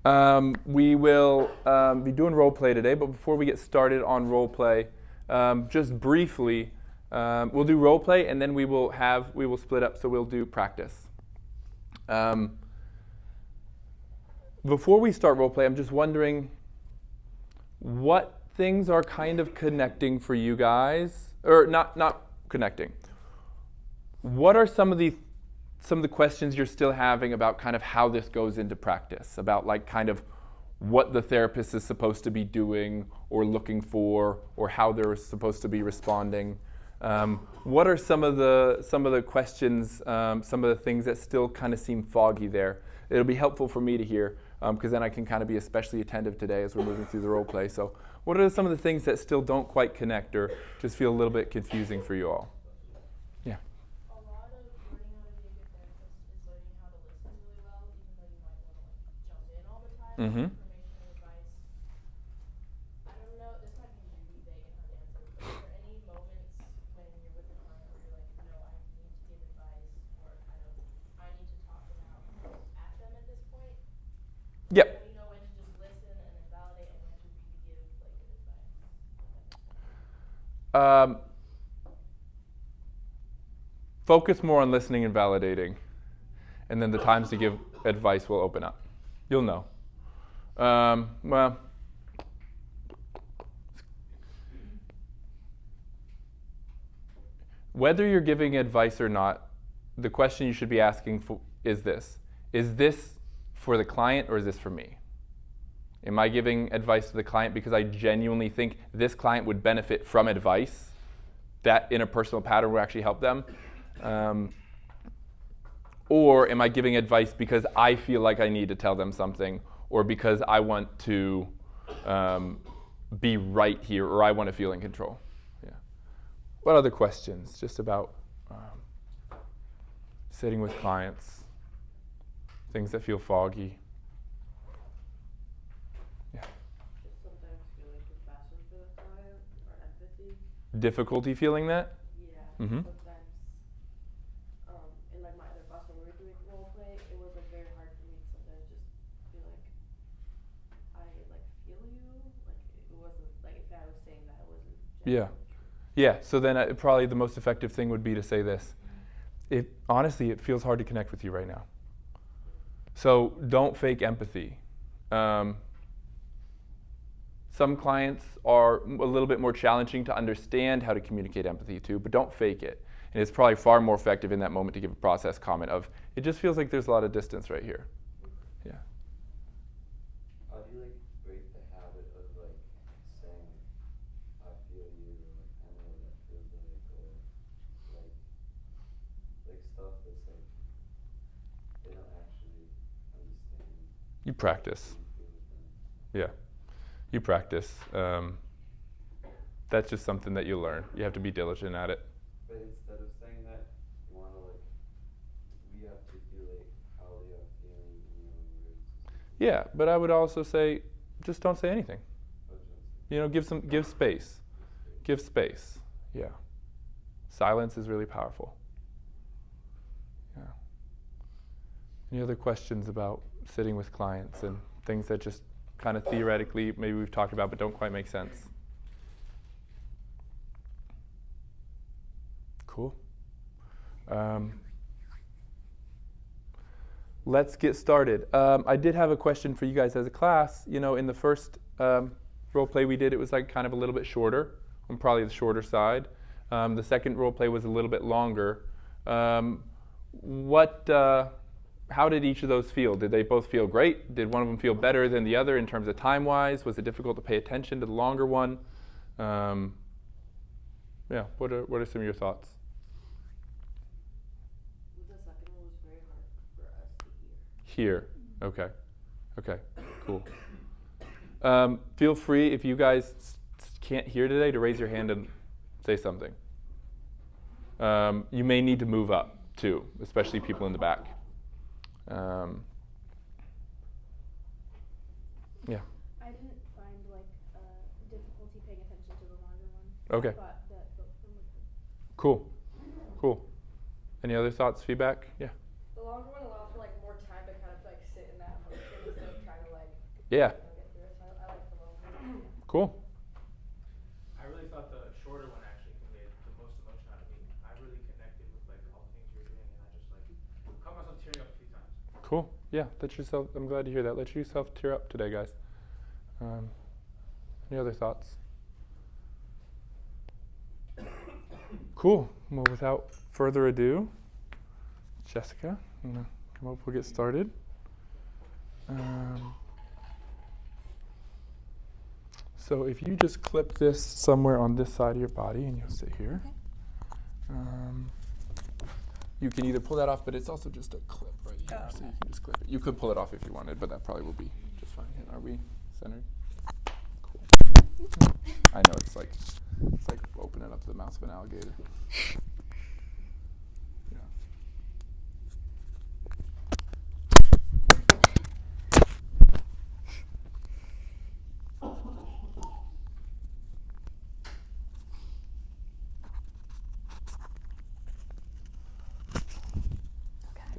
We will be doing role play today, but before we get started on role play, just briefly, we'll do role play and then we will split up, so we'll do practice. Before we start role play, I'm just wondering what things are kind of connecting for you guys, or not connecting. What are some of the questions you're still having about kind of how this goes into practice, about like kind of what the therapist is supposed to be doing or looking for, or how they're supposed to be responding? What are some of the questions, some of the things that still kind of seem foggy there? It'll be helpful for me to hear, because then I can kind of be especially attentive today as we're moving through the role play. So what are some of the things that still don't quite connect or just feel a little bit confusing for you all? Yeah. A lot of learning how to be a good therapist is learning how to listen really well, even though you might want to jump in all the time with information and advice. I don't know, this might be really vague and hard to answer, but are there any moments when you're with a client where you're like, no, I need to give advice, or kind of, I need to talk it out at them at this point? Yep. How do you know when to just listen and then validate, and when to really give like good advice? Focus more on listening and validating, and then the times to give advice will open up. You'll know. Well, whether you're giving advice or not, the question you should be asking is this: is this for the client or is this for me? Am I giving advice to the client because I genuinely think this client would benefit from advice that interpersonal pattern will actually help them? Or am I giving advice because I feel like I need to tell them something, or because I want to be right here, or I want to feel in control? Yeah. What other questions? Just about sitting with clients, things that feel foggy. Yeah. Just sometimes feel like compassion for the client or empathy. Difficulty feeling that? Yeah. Mm-hmm. Sometimes, in like my other class when we were doing role play, it was like very hard for me to sometimes just feel like I like feel you. Like it wasn't like if I was saying that it wasn't. Yeah. Yeah. So then probably the most effective thing would be to say this: honestly, it feels hard to connect with you right now. So don't fake empathy. Some clients are a little bit more challenging to understand how to communicate empathy to, but don't fake it. And it's probably far more effective in that moment to give a process comment of, it just feels like there's a lot of distance right here. Yeah. How do you like break the habit of like saying, I feel you, I know what that feels like, or like stuff that's like, they don't actually understand. You practice. Yeah. You practice. That's just something that you learn. You have to be diligent at it. But instead of saying that, you want to like, we have to feel like how they are feeling in your own words. Yeah, but I would also say, just don't say anything. Okay. You know, give space. Give space. Yeah. Silence is really powerful. Yeah. Any other questions about sitting with clients and things that just kind of theoretically maybe we've talked about but don't quite make sense? Cool. Let's get started. I did have a question for you guys as a class. You know, in the first role play we did, it was like kind of a little bit shorter, on probably the shorter side. The second role play was a little bit longer. How did each of those feel? Did they both feel great? Did one of them feel better than the other in terms of time-wise? Was it difficult to pay attention to the longer one? Yeah, what are some of your thoughts? The second one was very hard for us to Here. hear. Okay. Okay, cool. Feel free, if you guys can't hear today, to raise your hand and say something. You may need to move up, too, especially people in the back. Yeah. I didn't find like difficulty paying attention to the longer one. Okay. I thought that both of them were good. Cool. Cool. Any other thoughts, feedback? Yeah. The longer one allows for like more time to kind of like sit in that emotion instead of trying to like Yeah. Get through it. So I like the role play. Cool. I really thought the shorter one actually conveyed the most emotion out of me. I really connected with like all the things you were doing, and I just like caught myself tearing up a few times. Cool. Yeah, let yourself, I'm glad to hear that. Let yourself tear up today, guys. Any other thoughts? Cool. Well, without further ado, Jessica, I'm gonna come up, we'll get started. So if you just clip this somewhere on this side of your body and you'll sit here. You can either pull that off, but it's also just a clip right here, Oh, so you okay. can just clip it. You could pull it off if you wanted, but that probably will be just fine. Are we centered? Cool. I know it's like opening up the mouth of an alligator. Yeah.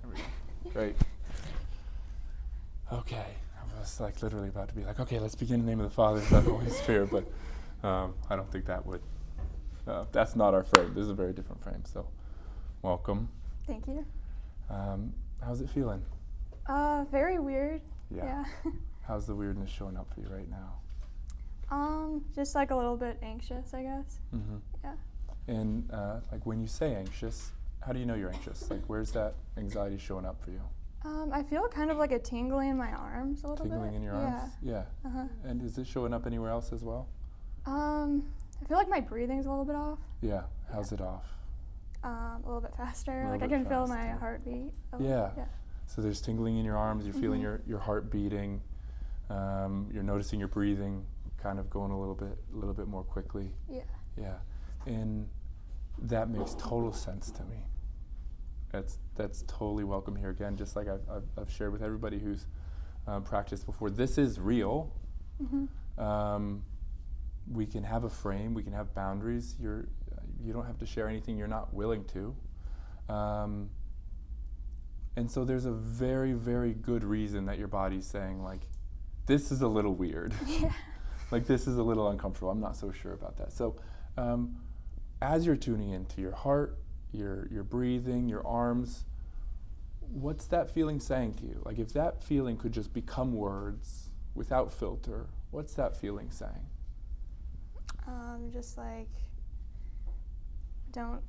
There we go. Great. Okay. I was like literally about to be like, okay, let's begin in the name of the Father, Son, and Holy Spirit, but I don't think that would. That's not our frame. This is a very different frame. So, welcome. Thank you. How's it feeling? Very weird. Yeah. How's the weirdness showing up for you right now? Just like a little bit anxious, I guess. Mm-hmm. Yeah. And like when you say anxious, how do you know you're anxious? Like where's that anxiety showing up for you? I feel kind of like a tingling in my arms a little bit. Tingling in your arms? Yeah. Uh-huh. And is it showing up anywhere else as well? I feel like my breathing's a little bit off. Yeah. How's it off? A little bit faster. A little Like I bit can feel my faster. heartbeat. Yeah. Yeah. So there's tingling in your arms, you're feeling Mhm. your heart beating, you're noticing your breathing kind of going a little bit more quickly. Yeah. Yeah. And that makes total sense to me. That's totally welcome here again, just like I've shared with everybody who's practiced before. This is real. Mm-hmm. We can have a frame, we can have boundaries. You don't have to share anything you're not willing to. And so there's a very, very good reason that your body's saying like, this is a little weird. Yeah. Like this is a little uncomfortable. I'm not so sure about that. So as you're tuning into your heart, your breathing, your arms, what's that feeling saying to you? Like if that feeling could just become words without filter, what's that feeling saying? Just like don't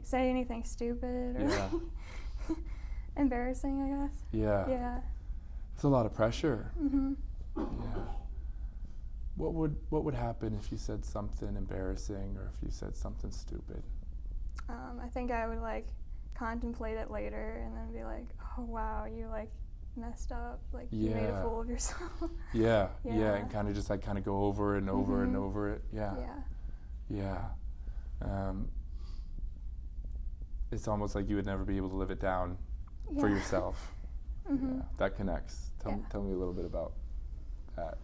say anything stupid or Yeah. embarrassing, I guess. Yeah. Yeah. It's a lot of pressure. Mm-hmm. Yeah. What would happen if you said something embarrassing or if you said something stupid? I think I would like contemplate it later and then be like, oh wow, you like messed up, like you made a Yeah. fool of yourself. Yeah, Yeah. and kind of just like kind of go over and over and Mhm. over it. Yeah. Yeah. It's almost like you would never be able to live it down for Yeah. yourself. Mhm. Yeah, that connects. Yeah. Tell me a little bit about that.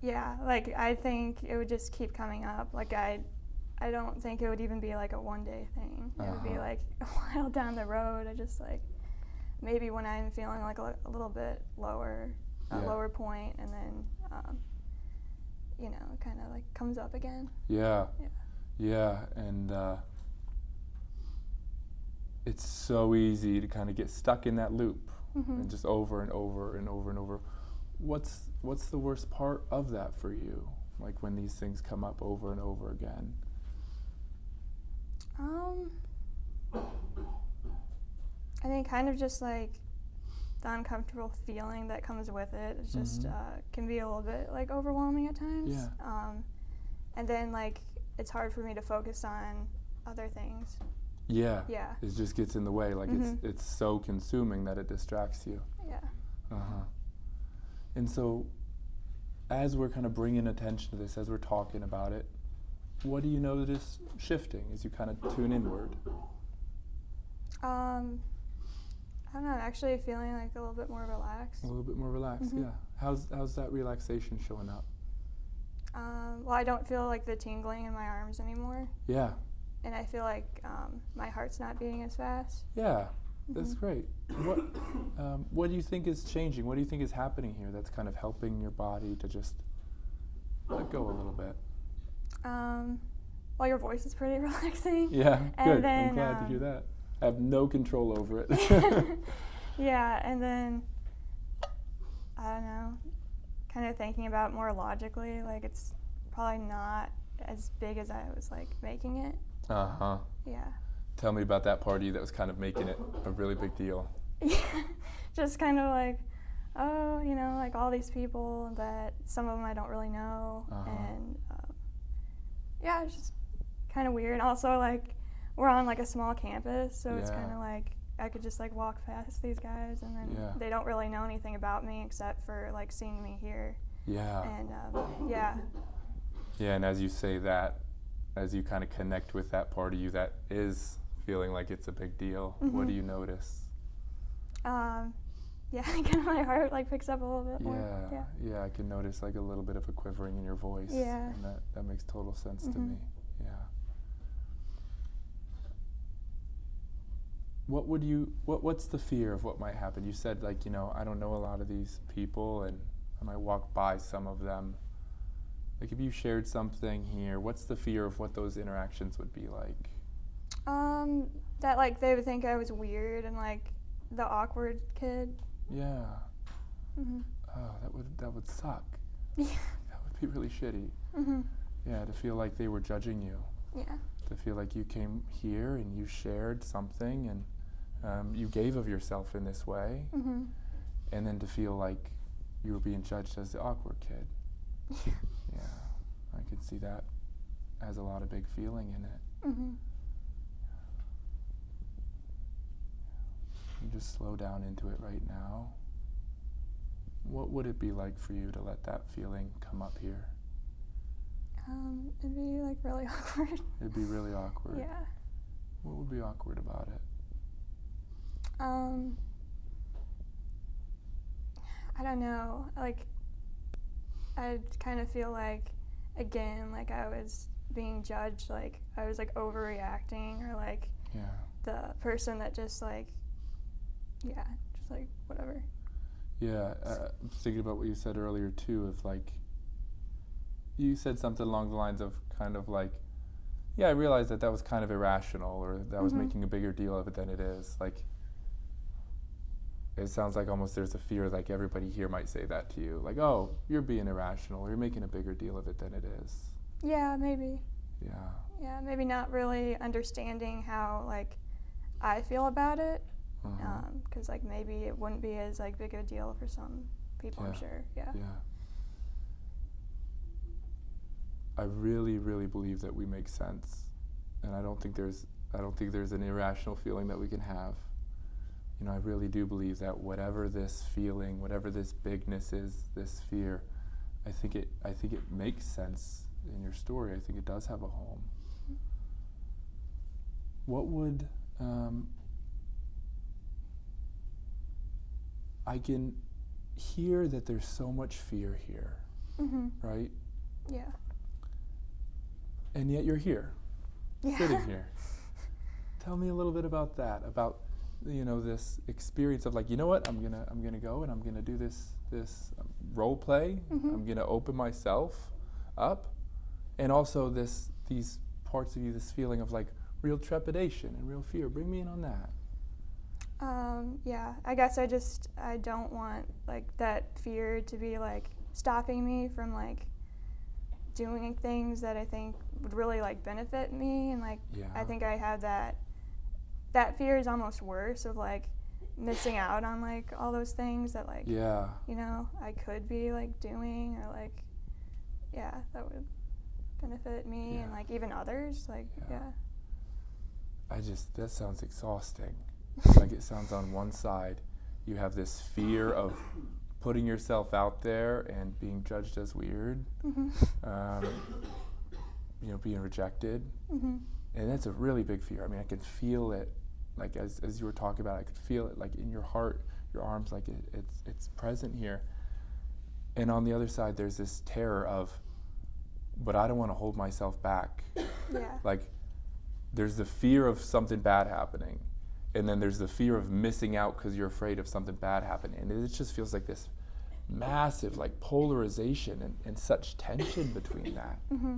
Yeah, like I think it would just keep coming up. Like I don't think it would even be like a one-day thing. It would be Uh-huh. like a while down the road. I just like maybe when I'm feeling like a little bit lower, a Yeah. lower point, and then it kind of like comes up again. Yeah. Yeah. Yeah, and it's so easy to kind of get stuck in that loop Mhm. and just over and over and over and over. What's the worst part of that for you? Like when these things come up over and over again? I think kind of just like the uncomfortable feeling that comes with it. It's just can be a little bit like overwhelming at times. Yeah. And then like it's hard for me to focus on other things. Yeah. Yeah. It just gets in the way. Like Mhm. it's so consuming that it distracts you. Yeah. Uh-huh. And so as we're kind of bringing attention to this, as we're talking about it, what do you notice shifting as you kind of tune inward? I don't know, actually feeling like a little bit more relaxed. A little bit more relaxed, Mhm. yeah. How's that relaxation showing up? Well, I don't feel like the tingling in my arms anymore. Yeah. And I feel like my heart's not beating as fast. Yeah. That's Mhm. great. What do you think is changing? What do you think is happening here that's kind of helping your body to just let go a little bit? Well, your voice is pretty relaxing. Yeah, And good. I'm then, glad to hear that. I have no control over it. Yeah, and then I don't know, kind of thinking about it more logically, like it's probably not as big as I was like making it. Uh-huh. Yeah. Tell me about that party that was kind of making it a really big deal. Yeah. Just kind of like, oh, you know, like all these people that some of them I don't really know, and yeah, it's just kind of weird. Also, like we're on like a small campus, so it's Yeah. kind of like I could just like walk past these guys, and then Yeah. they don't really know anything about me except for like seeing me here, Yeah. and yeah. Yeah, and as you say that, as you kind of connect with that part of you that is feeling like it's a big deal, what do Mhm. you notice? Yeah, kind of my heart like picks up a little bit more. Yeah, yeah, I can notice like a little bit of a quivering in your voice. Yeah. And that makes total sense to Mhm. me. Yeah. What's the fear of what might happen? You said like, you know, I don't know a lot of these people and I might walk by some of them. Like if you shared something here, what's the fear of what those interactions would be like? That like they would think I was weird and like the awkward kid. Yeah. Mhm. Oh, that would suck. Yeah. That would be really shitty. Mhm. Yeah, to feel like they were judging you. Yeah. To feel like you came here and you shared something and you gave of yourself in this way, Mhm. and then to feel like you were being judged as the awkward kid. Yeah, I could see that has a lot of big feeling in it. Mhm. You just slow down into it right now. What would it be like for you to let that feeling come up here? It'd be like really awkward. It'd be really awkward. Yeah. What would be awkward about it? I don't know. Like, I'd kind of feel like, again, like I was being judged, like I was like overreacting, or like Yeah. the person that just like, yeah, just like whatever. Yeah, I'm thinking about what you said earlier too, of like, you said something along the lines of kind of like, yeah, I realized that was kind of irrational, or that was Mhm. making a bigger deal of it than it is. Like, it sounds like almost there's a fear like everybody here might say that to you. Like, oh, you're being irrational, or you're making a bigger deal of it than it is. Yeah, maybe. Yeah. Yeah, maybe not really understanding how like I feel about it, Mhm. because like maybe it wouldn't be as like big of a deal for some people. I'm Yeah. sure. Yeah. Yeah. I really, really believe that we make sense, and I don't think there's an irrational feeling that we can have. You know, I really do believe that whatever this feeling, whatever this bigness is, this fear, I think it makes sense in your story. I think it does have a home. What would I can hear that there's so much fear here, Mhm. right? Yeah. And yet you're here, Yeah. sitting here. Tell me a little bit about that, about, you know, this experience of like, you know what, I'm gonna go and I'm gonna do this role play. Mhm. I'm gonna open myself up, and also these parts of you, this feeling of like real trepidation and real fear. Bring me in on that. Yeah, I guess I don't want like that fear to be like stopping me from like doing things that I think would really like benefit me, and like Yeah. I think I have that fear is almost worse, of like missing out on like all those things that like Yeah. you know I could be like doing, or like yeah, that would benefit me and Yeah. like even others, like Yeah. yeah. That sounds exhausting. Like, it sounds on one side, you have this fear of putting yourself out there and being judged as weird, Mhm. you know, being rejected. Mhm. And that's a really big fear. I mean, I can feel it, like as you were talking about, I could feel it like in your heart, your arms, like it's present here. And on the other side, there's this terror of, but I don't want to hold myself back. Yeah. Like, there's the fear of something bad happening, and then there's the fear of missing out because you're afraid of something bad happening. And it just feels like this massive like polarization and such tension between that. Mm-hmm.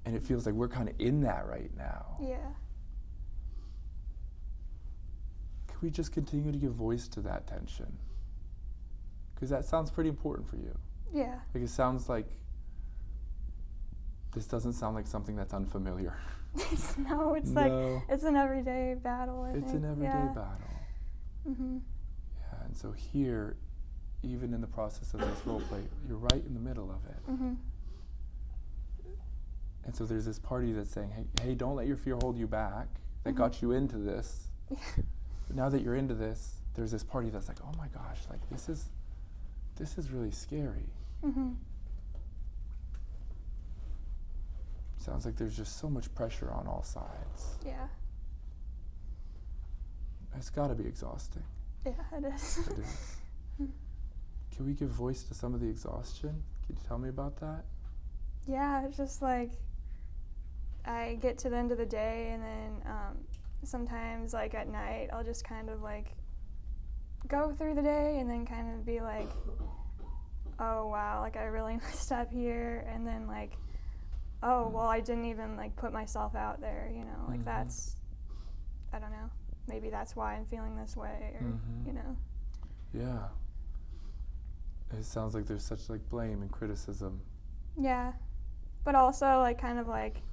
And it feels like we're kind of in that right now. Yeah. Can we just continue to give voice to that tension? Because that sounds pretty important for you. Yeah. Like it sounds like this doesn't sound like something that's unfamiliar. No, it's No. like it's an everyday battle. I It's think. an everyday Yeah. battle. Mm-hmm. Yeah, and so here, even in the process of this role play, you're right in the middle of it. Mm-hmm. And so there's this party that's saying, hey, don't let your fear hold you back. That Mhm. got you into this. Yeah. But now that you're into this, there's this party that's like, oh my gosh, like this is really scary. Mm-hmm. Sounds like there's just so much pressure on all sides. Yeah. It's got to be exhausting. Yeah, it is. It is. Can we give voice to some of the exhaustion? Can you tell me about that? Yeah, it's just like I get to the end of the day, and then sometimes like at night I'll just kind of like go through the day and then kind of be like, oh wow, like I really messed up here, and then like, oh well, I didn't even like put myself out there, you know, like Mhm. that's, I don't know, maybe that's why I'm feeling this way, or Mhm. you know. Yeah. It sounds like there's such like blame and criticism. Yeah, but also like kind of like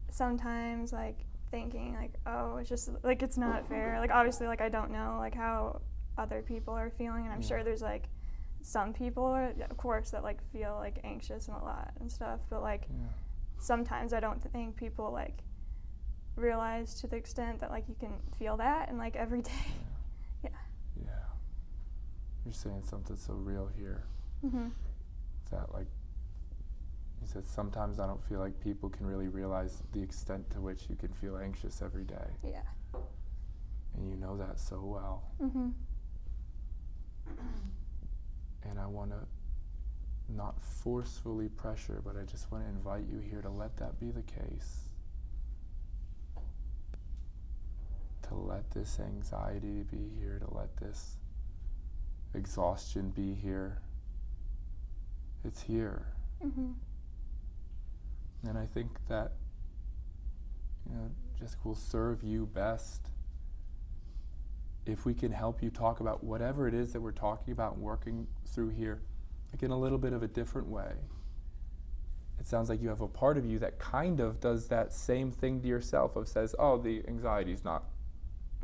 sometimes like thinking like, oh, it's just like it's not fair. Like obviously like I don't know like how other people are feeling, and I'm Yeah. sure there's like some people of course that like feel like anxious and a lot and stuff, but like Yeah. sometimes I don't think people like realize to the extent that like you can feel that and like every day. Yeah. Yeah. You're saying something so real here. Mm-hmm. That like you said, sometimes I don't feel like people can really realize the extent to which you can feel anxious every day. Yeah. And you know that so well. Mm-hmm. And I want to not forcefully pressure, but I just want to invite you here to let that be the case. To let this anxiety be here, to let this exhaustion be here. It's here. Mm-hmm. And I think that, you know, Jessica, will serve you best if we can help you talk about whatever it is that we're talking about and working through here, like in a little bit of a different way. It sounds like you have a part of you that kind of does that same thing to yourself, of says, oh, the anxiety's not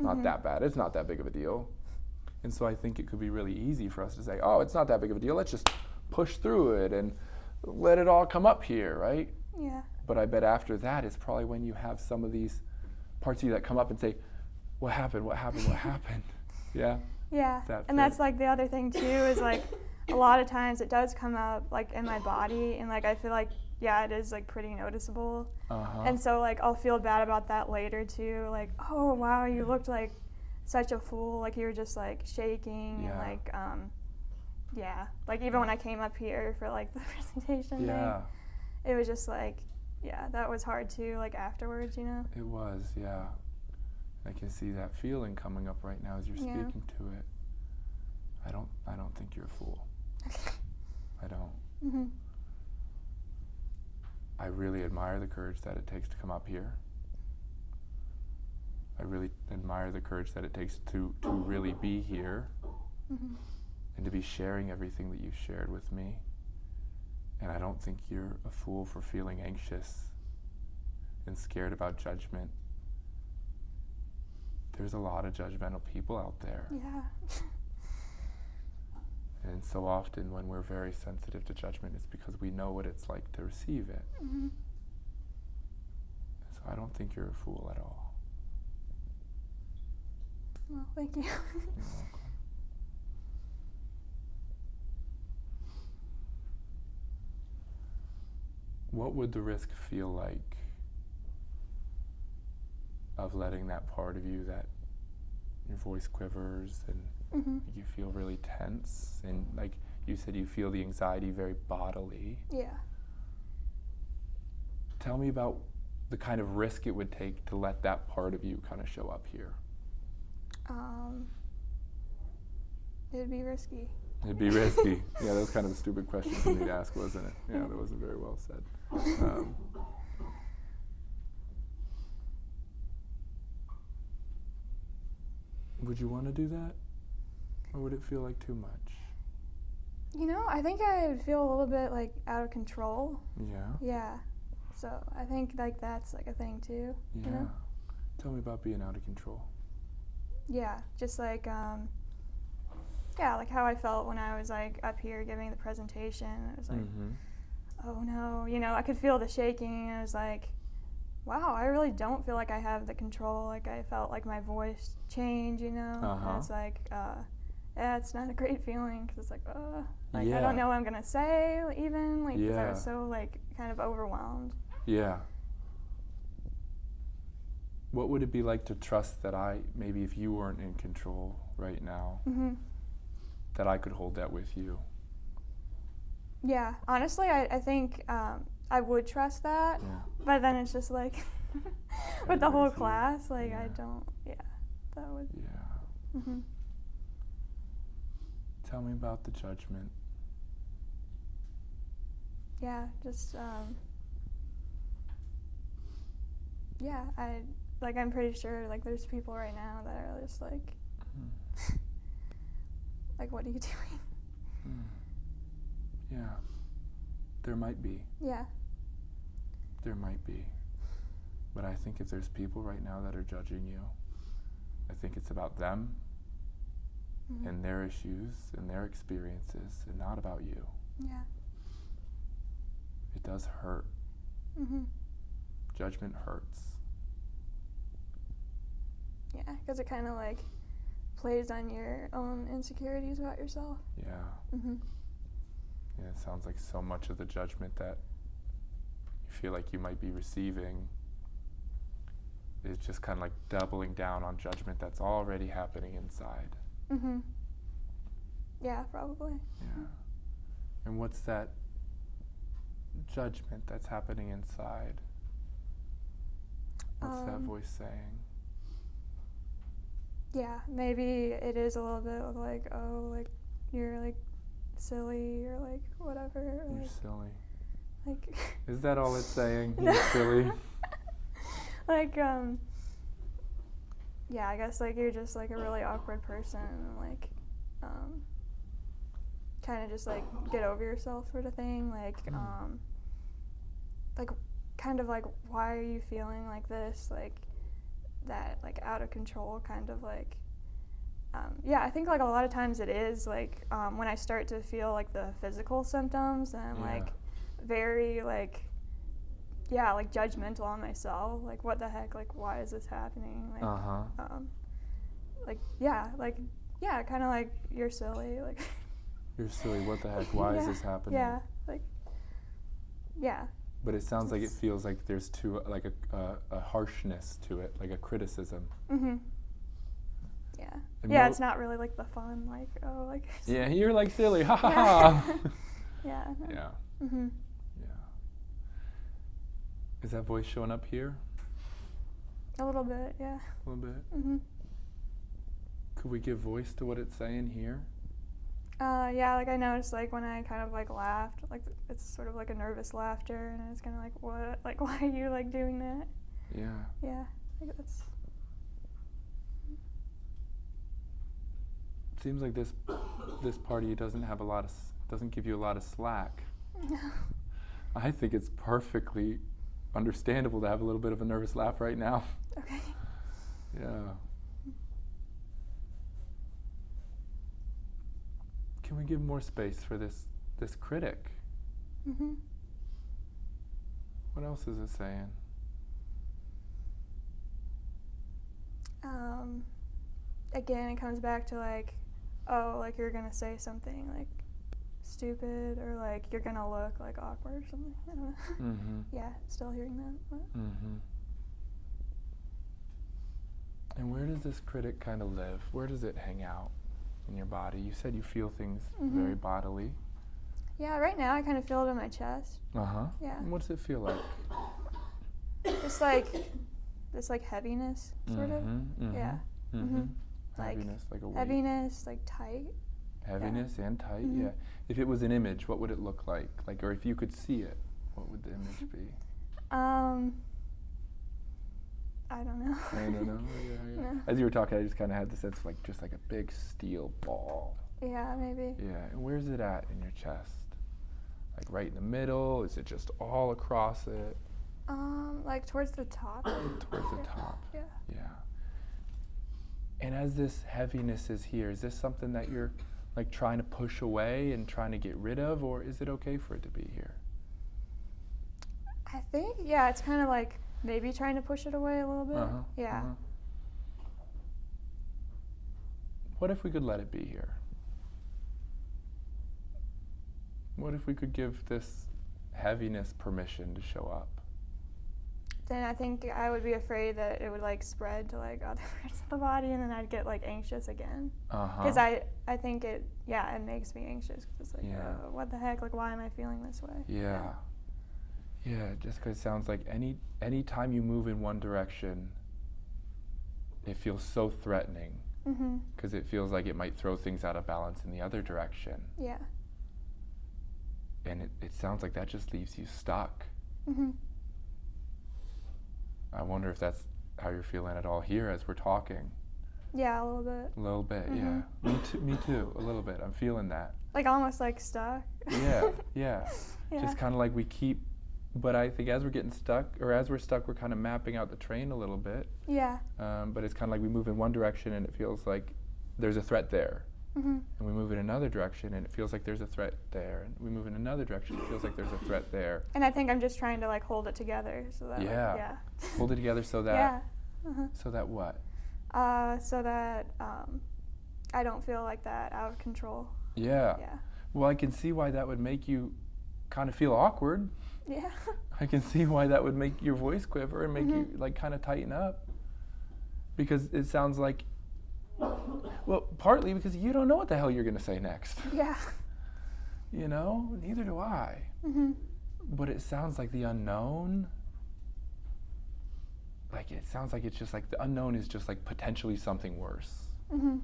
Mhm. that bad, it's not that big of a deal. And so I think it could be really easy for us to say, oh, it's not that big of a deal, let's just push through it and let it all come up here, right? Yeah. But I bet after that is probably when you have some of these parts of you that come up and say, what happened, what happened, what happened? Yeah? Yeah, That and that's fit. like the other thing too, is like a lot of times it does come up like in my body, and like I feel like, yeah, it is like pretty noticeable. Uh-huh. And so like I'll feel bad about that later too, like, oh wow, you looked like such a fool, like you were just like shaking. Yeah. And like yeah, like even when I came up here for like the presentation Yeah, thing, it was just like, yeah, that was hard too, like afterwards, you know. it was, yeah. I can see that feeling coming up right now as you're Yeah. speaking to it. I don't think you're a fool. I don't. Mm-hmm. I really admire the courage that it takes to come up here. I really admire the courage that it takes to really be here Mm-hmm. and to be sharing everything that you've shared with me. And I don't think you're a fool for feeling anxious and scared about judgment. There's a lot of judgmental people out there. Yeah. And so often when we're very sensitive to judgment, it's because we know what it's like to receive it. Mm-hmm. So I don't think you're a fool at all. Well, thank you. You're welcome. What would the risk feel like of letting that part of you that your voice quivers and Mm-hmm. you feel really tense, and like you said, you feel the anxiety very bodily? Yeah. Tell me about the kind of risk it would take to let that part of you kind of show up here? It'd be risky. It'd be risky. Yeah, that was kind of a stupid question for me to ask, wasn't it? Yeah, that wasn't very well said. Would you want to do that? Or would it feel like too much? You know, I think I would feel a little bit like out of control. Yeah? Yeah. So I think like that's like a thing too. Yeah. You know? Tell me about being out of control. Yeah, just like yeah, like how I felt when I was like up here giving the presentation. It was like, oh no, you know, I could feel the shaking. I was like, wow, I really don't feel like I have the control. Like I felt like my voice change, you know. And it's like, yeah, it's not a great feeling because it's like, I don't know what I'm gonna say even, like, because I was so like kind of overwhelmed. Yeah. What would it be like to trust that maybe if you weren't in control right now, that I could hold that with you? Yeah, honestly, I think I would trust that, but then it's just like with the whole class, like I don't, that would. Yeah. Tell me about the judgment. Yeah, just I'm pretty sure like there's people right now that are just like like, what are you doing? Yeah, there might be. Yeah. There might be. But I think if there's people right now that are judging you, I think it's about them and their issues and their experiences and not about you. Yeah. It does hurt. Judgment hurts. Yeah, because it kind of like plays on your own insecurities about yourself. Yeah. Yeah, it sounds like so much of the judgment that you feel like you might be receiving is just kind of like doubling down on judgment that's already happening inside. Yeah, probably. Yeah. And what's that judgment that's happening inside? What's that voice saying? Yeah, maybe it is a little bit of like, oh, like you're like silly or like whatever. Or You're like, silly. Like. Is that all it's saying? You're silly. Like yeah, I guess like you're just like a really awkward person and like kind of just like get over yourself sort of thing. Like like kind of like, why are you feeling like this? Like that like out of control kind of like yeah, I think like a lot of times it is like when I start to feel like the physical symptoms and I'm like very like like judgmental on myself, like what the heck, like why is this happening, like kind of like you're silly, like You're silly, what the heck, why is this happening? Yeah, like But it sounds like it feels like there's like a harshness to it, like a criticism. Yeah. Yeah, it's not really like the fun, like, oh, like. Yeah, you're like silly, ha ha ha. Yeah. Yeah. Yeah. Is that voice showing up here? A little bit, yeah. A little bit? Could we give voice to what it's saying here? Yeah, like I noticed like when I kind of like laughed, like it's sort of like a nervous laughter, and I was kind of like, what? Like, why are you like doing that? Yeah. Yeah, like that's. Seems like this part of you doesn't give you a lot of slack. No. I think it's perfectly understandable to have a little bit of a nervous laugh right now. Okay. Yeah. Can we give more space for this critic? What else is it saying? Again, it comes back to like, oh, like you're gonna say something like stupid or like you're gonna look like awkward or something. I don't know. Yeah, still hearing that. But. And where does this critic kind of live? Where does it hang out in your body? You said you feel things very bodily. Yeah, right now I kind of feel it in my chest. Yeah. Yeah. And what does it feel like? just like this like heaviness sort of. Yeah. Like Heaviness, like a weight. heaviness, like tight. Heaviness and tight, yeah. If it was an image, what would it look like? Like, or if you could see it, what would the image be? I don't know. I don't know. Yeah. No. As you were talking, I just kind of had the sense of like just like a big steel ball. Yeah, maybe. Yeah. And where's it at in your chest? Like right in the middle? Is it just all across it? Like towards the top. Towards the top. Yeah. Yeah. And as this heaviness is here, is this something that you're like trying to push away and trying to get rid of, or is it okay for it to be here? I think, yeah, it's kind of like maybe trying to push it away a little bit. Yeah. What if we could let it be here? What if we could give this heaviness permission to show up? Then I think I would be afraid that it would like spread to like other parts of the body, and then I'd get like anxious again. Because I think it makes me anxious. 'Cause it's like, what the heck? Like, why am I feeling this way? Yeah. Yeah, just because it sounds like any time you move in one direction, it feels so threatening. Because it feels like it might throw things out of balance in the other direction. Yeah. And it sounds like that just leaves you stuck. I wonder if that's how you're feeling at all here as we're talking. Yeah, a little bit. A little bit, yeah. Me too, a little bit. I'm feeling that. Like almost like stuck. Yeah. Just kind of like we keep, but I think as we're getting stuck, or as we're stuck, we're kind of mapping out the terrain a little bit. Yeah. But it's kind of like we move in one direction and it feels like there's a threat there. And we move in another direction and it feels like there's a threat there. And we move in another direction, it feels like there's a threat there. And I think I'm just trying to like hold it together so that Hold it together so that so that what? So that I don't feel like that out of control. Yeah. Well, I can see why that would make you kind of feel awkward. Yeah. I can see why that would make your voice quiver and make you like kind of tighten up. Because it sounds like, well, partly because you don't know what the hell you're going to say next. Yeah. You know, neither do I. But it sounds like the unknown, like it sounds like it's just like the unknown is just like potentially something worse. So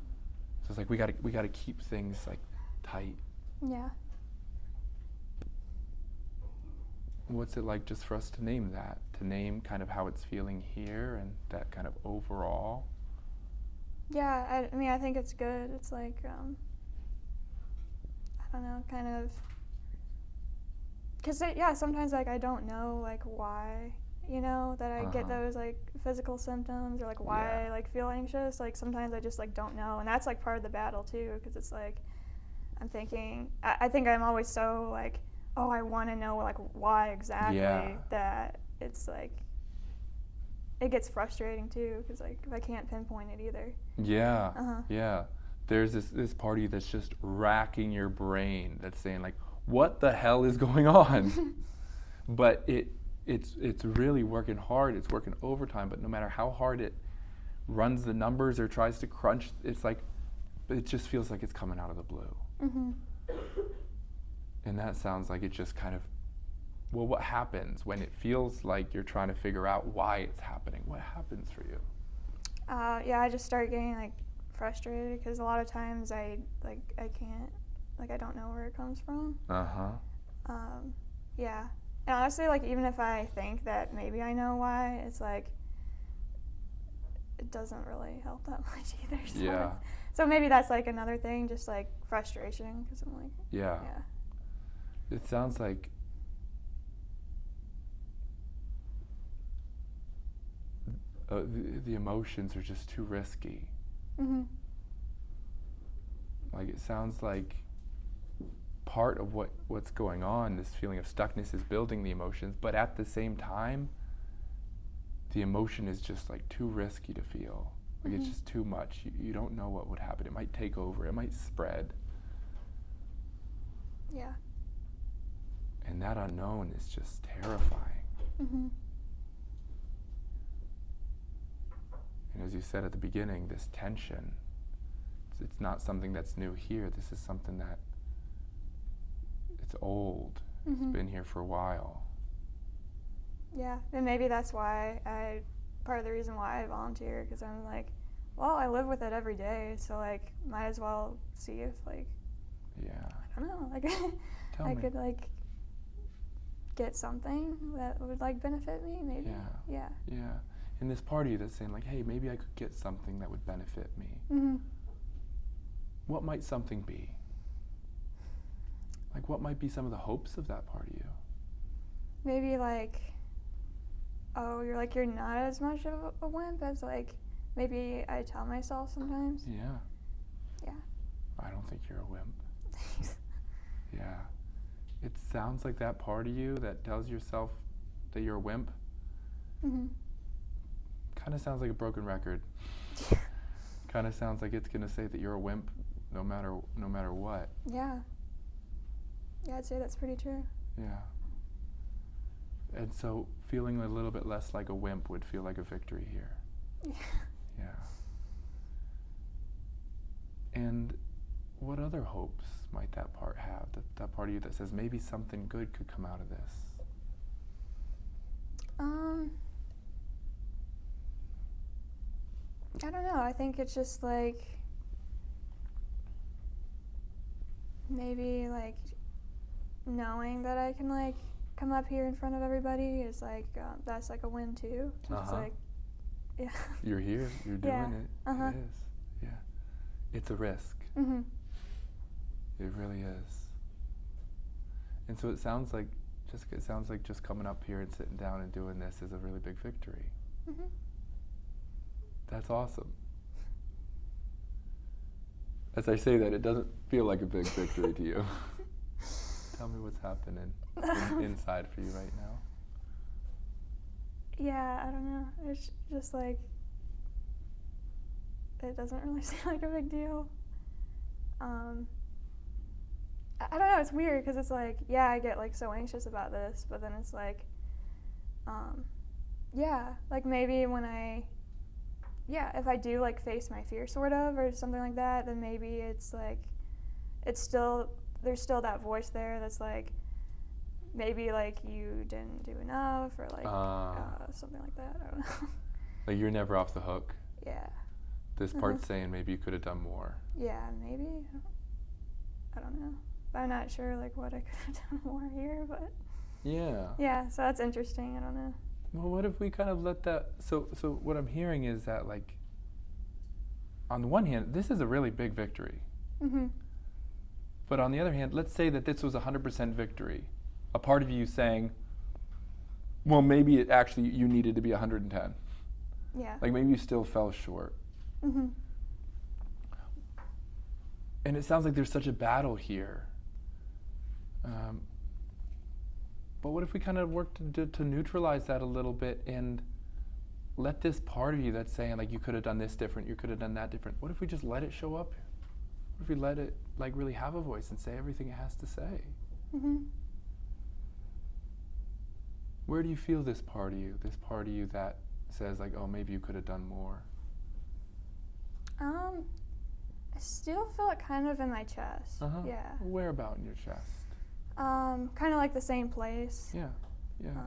it's like we gotta keep things like tight. Yeah. What's it like just for us to name that? To name kind of how it's feeling here and that kind of overall? Yeah, I mean, I think it's good. It's like, I don't know, kind of, because, sometimes, like, I don't know, like, why, you know, that I get those, like, physical symptoms, or, like, why I, like, feel anxious. Like, sometimes I just, like, don't know, and that's, like, part of the battle, too, because it's, like, I'm thinking, I think I'm always so, like, oh, I want to know, like, why exactly, that it's, like, it gets frustrating too, because like if I can't pinpoint it either. Yeah. There's this party that's just racking your brain that's saying like, what the hell is going on? But it's really working hard. It's working overtime. But no matter how hard it runs the numbers or tries to crunch, it's like it just feels like it's coming out of the blue. And that sounds like it just kind of. Well, what happens when it feels like you're trying to figure out why it's happening? What happens for you? I just start getting like frustrated because a lot of times I can't, like I don't know where it comes from. Yeah, and honestly, like even if I think that maybe I know why, it's like it doesn't really help that much either. So maybe that's like another thing, just like frustration, because I'm like. It sounds like. The emotions are just too risky. Like it sounds like part of what's going on, this feeling of stuckness, is building the emotions, but at the same time, the emotion is just like too risky to feel. Like it's just too much. You don't know what would happen. It might take over. It might spread. Yeah. And that unknown is just terrifying. And as you said at the beginning, this tension, it's not something that's new here. This is something that it's old. It's been here for a while. Yeah, and maybe that's why part of the reason why I volunteer, because I'm like, well, I live with it every day, so like, might as well see if like, Yeah. I don't know, like, Tell I me. could like get something that would like benefit me, maybe. Yeah. Yeah. Yeah. And this part of you that's saying like, hey, maybe I could get something that would benefit me. Mhm. What might something be? Like, what might be some of the hopes of that part of you? Maybe like, oh, you're not as much of a wimp as like maybe I tell myself sometimes. Yeah. Yeah. I don't think you're a wimp. Yeah. It sounds like that part of you that tells yourself that you're a wimp Mhm. kind of sounds like a broken record. Kind of sounds like it's going to say that you're a wimp no matter what. Yeah. Yeah, I'd say that's pretty true. Yeah. And so feeling a little bit less like a wimp would feel like a victory here. Yeah. Yeah. And what other hopes might that part have? That part of you that says maybe something good could come out of this? I don't know. I think it's just like maybe like knowing that I can like come up here in front of everybody is like that's like a win too. Just like, yeah. You're here. You're doing Yeah. it. Uh-huh. It is. Yeah. It's a risk. Mhm. It really is. And so it sounds like just coming up here and sitting down and doing this is a really big victory. Mhm. That's awesome. As I say that, it doesn't feel like a big victory to you. Tell me what's happening inside for you right now. Yeah, I don't know. It's just like it doesn't really seem like a big deal. I don't know. It's weird because it's like, yeah, I get like so anxious about this, but then it's like, yeah, like maybe when if I do like face my fear sort of or something like that, then maybe it's like, there's still that voice there that's like, maybe like you didn't do enough or like something like that. I don't know. Like you're never off the hook. Yeah. This part's saying maybe you could have done more. Yeah, maybe. I don't know. I'm not sure like what I could have done more here, but Yeah. yeah, so that's interesting. I don't know. Well, what if we kind of let that, so what I'm hearing is that like, on the one hand, this is a really big victory. Mhm. But on the other hand, let's say that this was 100% victory. A part of you saying, well, maybe it actually, you needed to be 110. Yeah. Like maybe you still fell short. Mhm. And it sounds like there's such a battle here. But what if we kind of work to neutralize that a little bit and let this part of you that's saying like you could have done this different, you could have done that different, what if we just let it show up? What if we let it like really have a voice and say everything it has to say? Mhm. Where do you feel this part of you that says like, oh, maybe you could have done more? I still feel it kind of in my chest. Yeah. Where about in your chest? Kind of like the same place. Yeah.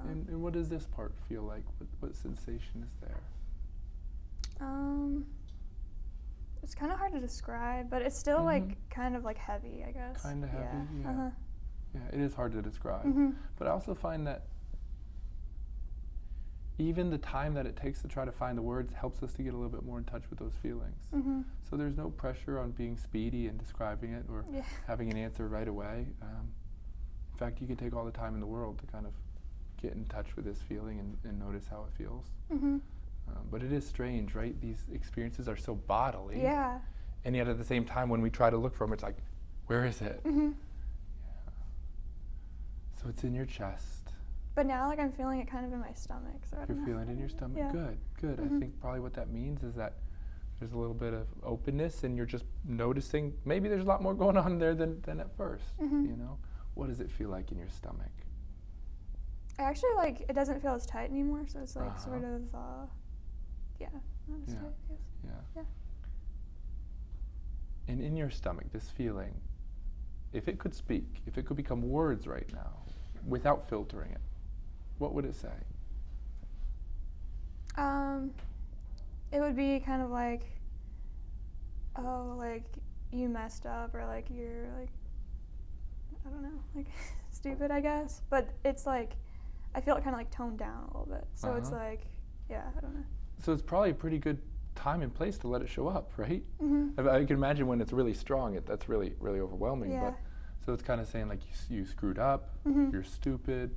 And what does this part feel like? What sensation is there? It's kind of hard to describe, but it's still like kind of like heavy, I guess. Kind of heavy, yeah. Uh-huh. Yeah, it is hard to describe. Mhm. But I also find that even the time that it takes to try to find the words helps us to get a little bit more in touch with those feelings. Mhm. So there's no pressure on being speedy and describing it or Yeah. having an answer right away. In fact, you can take all the time in the world to kind of get in touch with this feeling and notice how it feels. Mhm. But it is strange, right? These experiences are so bodily. Yeah. And yet at the same time, when we try to look for them, it's like, where is it? Mhm. Yeah. So it's in your chest. But now, like, I'm feeling it kind of in my stomach. So I don't You're know. feeling it in your stomach? Yeah. Good. I think probably what that means is that there's a little bit of openness and you're just noticing maybe there's a lot more going on there than at first, Mhm. you know? What does it feel like in your stomach? I actually, like, it doesn't feel as tight anymore, so it's, like, sort Uh-huh. of, not as Yeah. tight, I guess. Yeah. Yeah. And in your stomach, this feeling, if it could speak, if it could become words right now, without filtering it, what would it say? It would be kind of like, oh, like you messed up, or like you're like, I don't know, like stupid, I guess. But it's like, I feel it kind of like toned down a little bit. So it's like, yeah, I don't know. So it's probably a pretty good time and place to let it show up, right? Mm-hmm. I can imagine when it's really strong, that's really, really overwhelming. Yeah. But so it's kind of saying like you screwed up, you're stupid.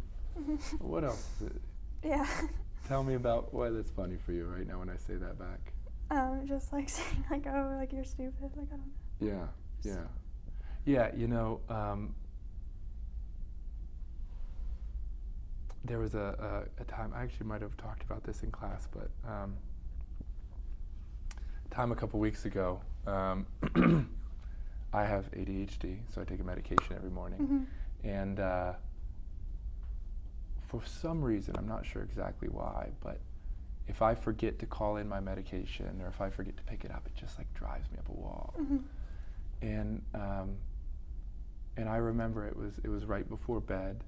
What else is it? Yeah. Tell me about why that's funny for you right now when I say that back. Just like saying like, oh, like you're stupid, like I don't know. Yeah. You know, there was a time, I actually might have talked about this in class, but time a couple weeks ago, I have ADHD, so I take a medication every morning. And for some reason, I'm not sure exactly why, but if I forget to call in my medication or if I forget to pick it up, it just like drives me up a wall. And I remember it was right before bed,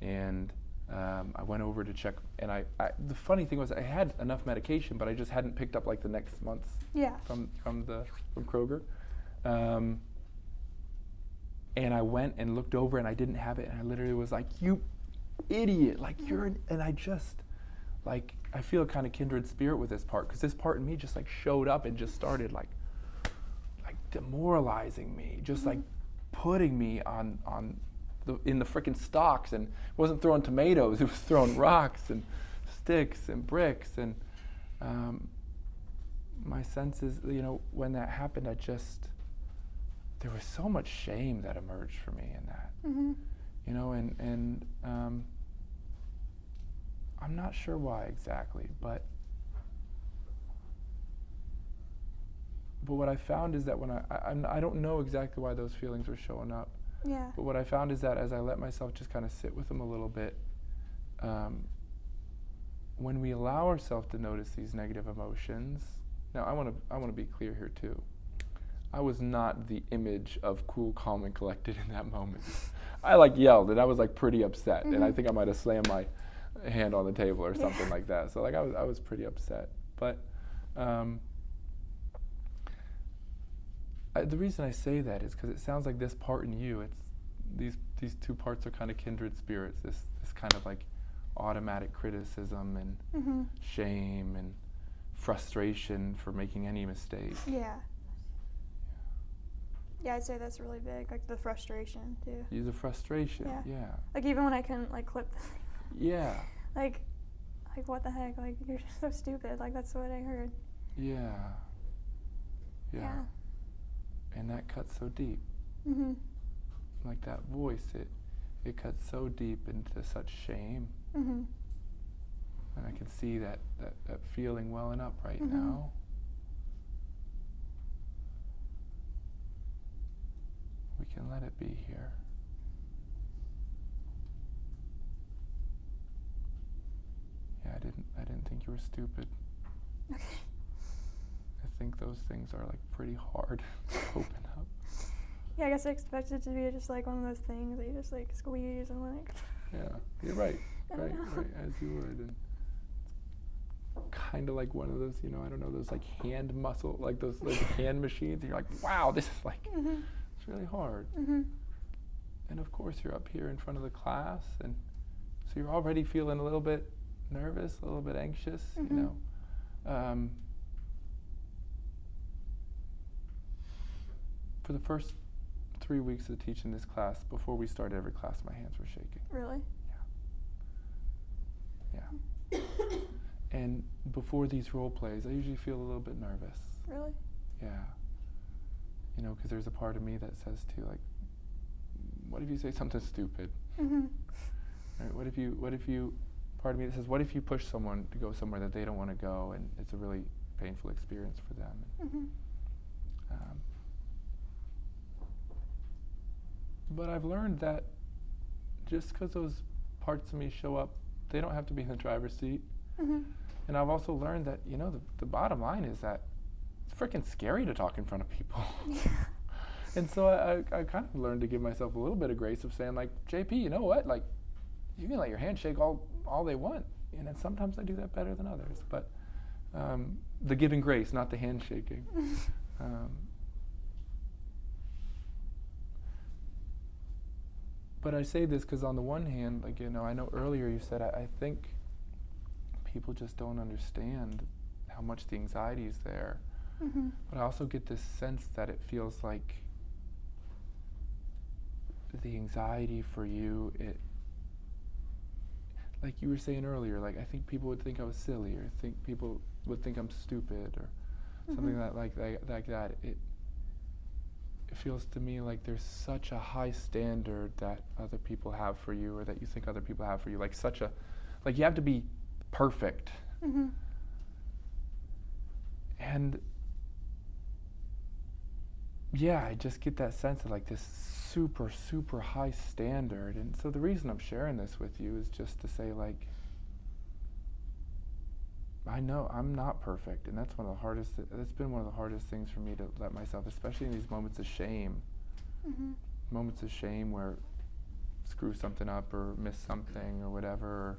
and I went over to check, and I the funny thing was I had enough medication, but I just hadn't picked up like the next month's from Kroger. And I went and looked over, and I didn't have it, and I literally was like, "You idiot! Like and I just like I feel a kind of kindred spirit with this part, because this part in me just like showed up and just started like demoralizing me, just like putting me in the freaking stocks, and it wasn't throwing tomatoes, it was throwing rocks and sticks and bricks. And my senses, you know, when that happened, there was so much shame that emerged for me in that. You know, and I'm not sure why exactly, but what I found is that when I don't know exactly why those feelings were showing up. Yeah. But what I found is that as I let myself just kind of sit with them a little bit, when we allow ourselves to notice these negative emotions. Now I want to be clear here too. I was not the image of cool, calm, and collected in that moment. I like yelled, and I was like pretty upset, and I think I might have slammed my hand on the table or something like that. So like I was pretty upset. But the reason I say that is because it sounds like this part in you, it's these two parts are kind of kindred spirits. This kind of like automatic criticism and shame and frustration for making any mistake. Yeah, I'd say that's really big, like the frustration too. Use a frustration, yeah. Like even when I couldn't like clip the thing. Yeah. Like what the heck? Like you're just so stupid. Like that's what I heard. Yeah. And that cuts so deep. Like that voice, it cuts so deep into such shame. And I can see that feeling welling up right now. We can let it be here. Yeah, I didn't think you were stupid. Okay. I think those things are like pretty hard to open up. Yeah, I guess I expected it to be just like one of those things that you just like squeeze and like. Yeah, you're right, as you would. And kind of like one of those, you know, I don't know, those like hand muscle, like those like hand machines, and you're like, wow, this is like, it's really hard. And of course you're up here in front of the class, and so you're already feeling a little bit nervous, a little bit anxious, you know. For the first 3 weeks of teaching this class, before we started every class, my hands were shaking. Really? Yeah. And before these role plays, I usually feel a little bit nervous. Really? Yeah. You know, because there's a part of me that says too, like, what if you say something stupid? Right? What if you, part of me that says, what if you push someone to go somewhere that they don't want to go, and it's a really painful experience for them? But I've learned that just because those parts of me show up, they don't have to be in the driver's seat. And I've also learned that, you know, the bottom line is that it's freaking scary to talk in front of people. And so I kind of learned to give myself a little bit of grace of saying, like, JP, you know what? Like, you can let your hand shake all they want. And then sometimes I do that better than others. But The giving grace, not the handshaking. But I say this because on the one hand, like, you know, I know earlier you said, I think people just don't understand how much the anxiety is there. Mm-hmm. But I also get this sense that it feels like the anxiety for you, like you were saying earlier, like I think people would think I was silly, or think people would think I'm stupid, or something like that. It feels to me like there's such a high standard that other people have for you, or that you think other people have for you, like you have to be perfect. Mm-hmm. And yeah, I just get that sense of like this super, super high standard. And so the reason I'm sharing this with you is just to say, like, I know I'm not perfect, and that's been one of the hardest things for me to let myself, especially in these moments of shame. Mm-hmm. Moments of shame where screw something up or miss something or whatever, or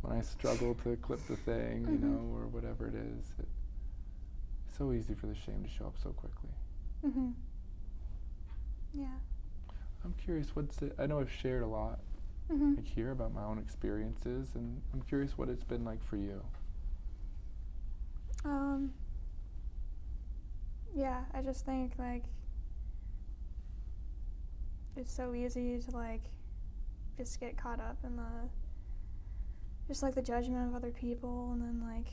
when I struggle to clip the thing, you know, or whatever it is. It's so easy for the shame to show up so quickly. Mm-hmm. Yeah. I'm curious, I know I've shared a lot like here about my own experiences, and I'm curious what it's been like for you. Yeah, I just think like it's so easy to like just get caught up in the judgment of other people, and then like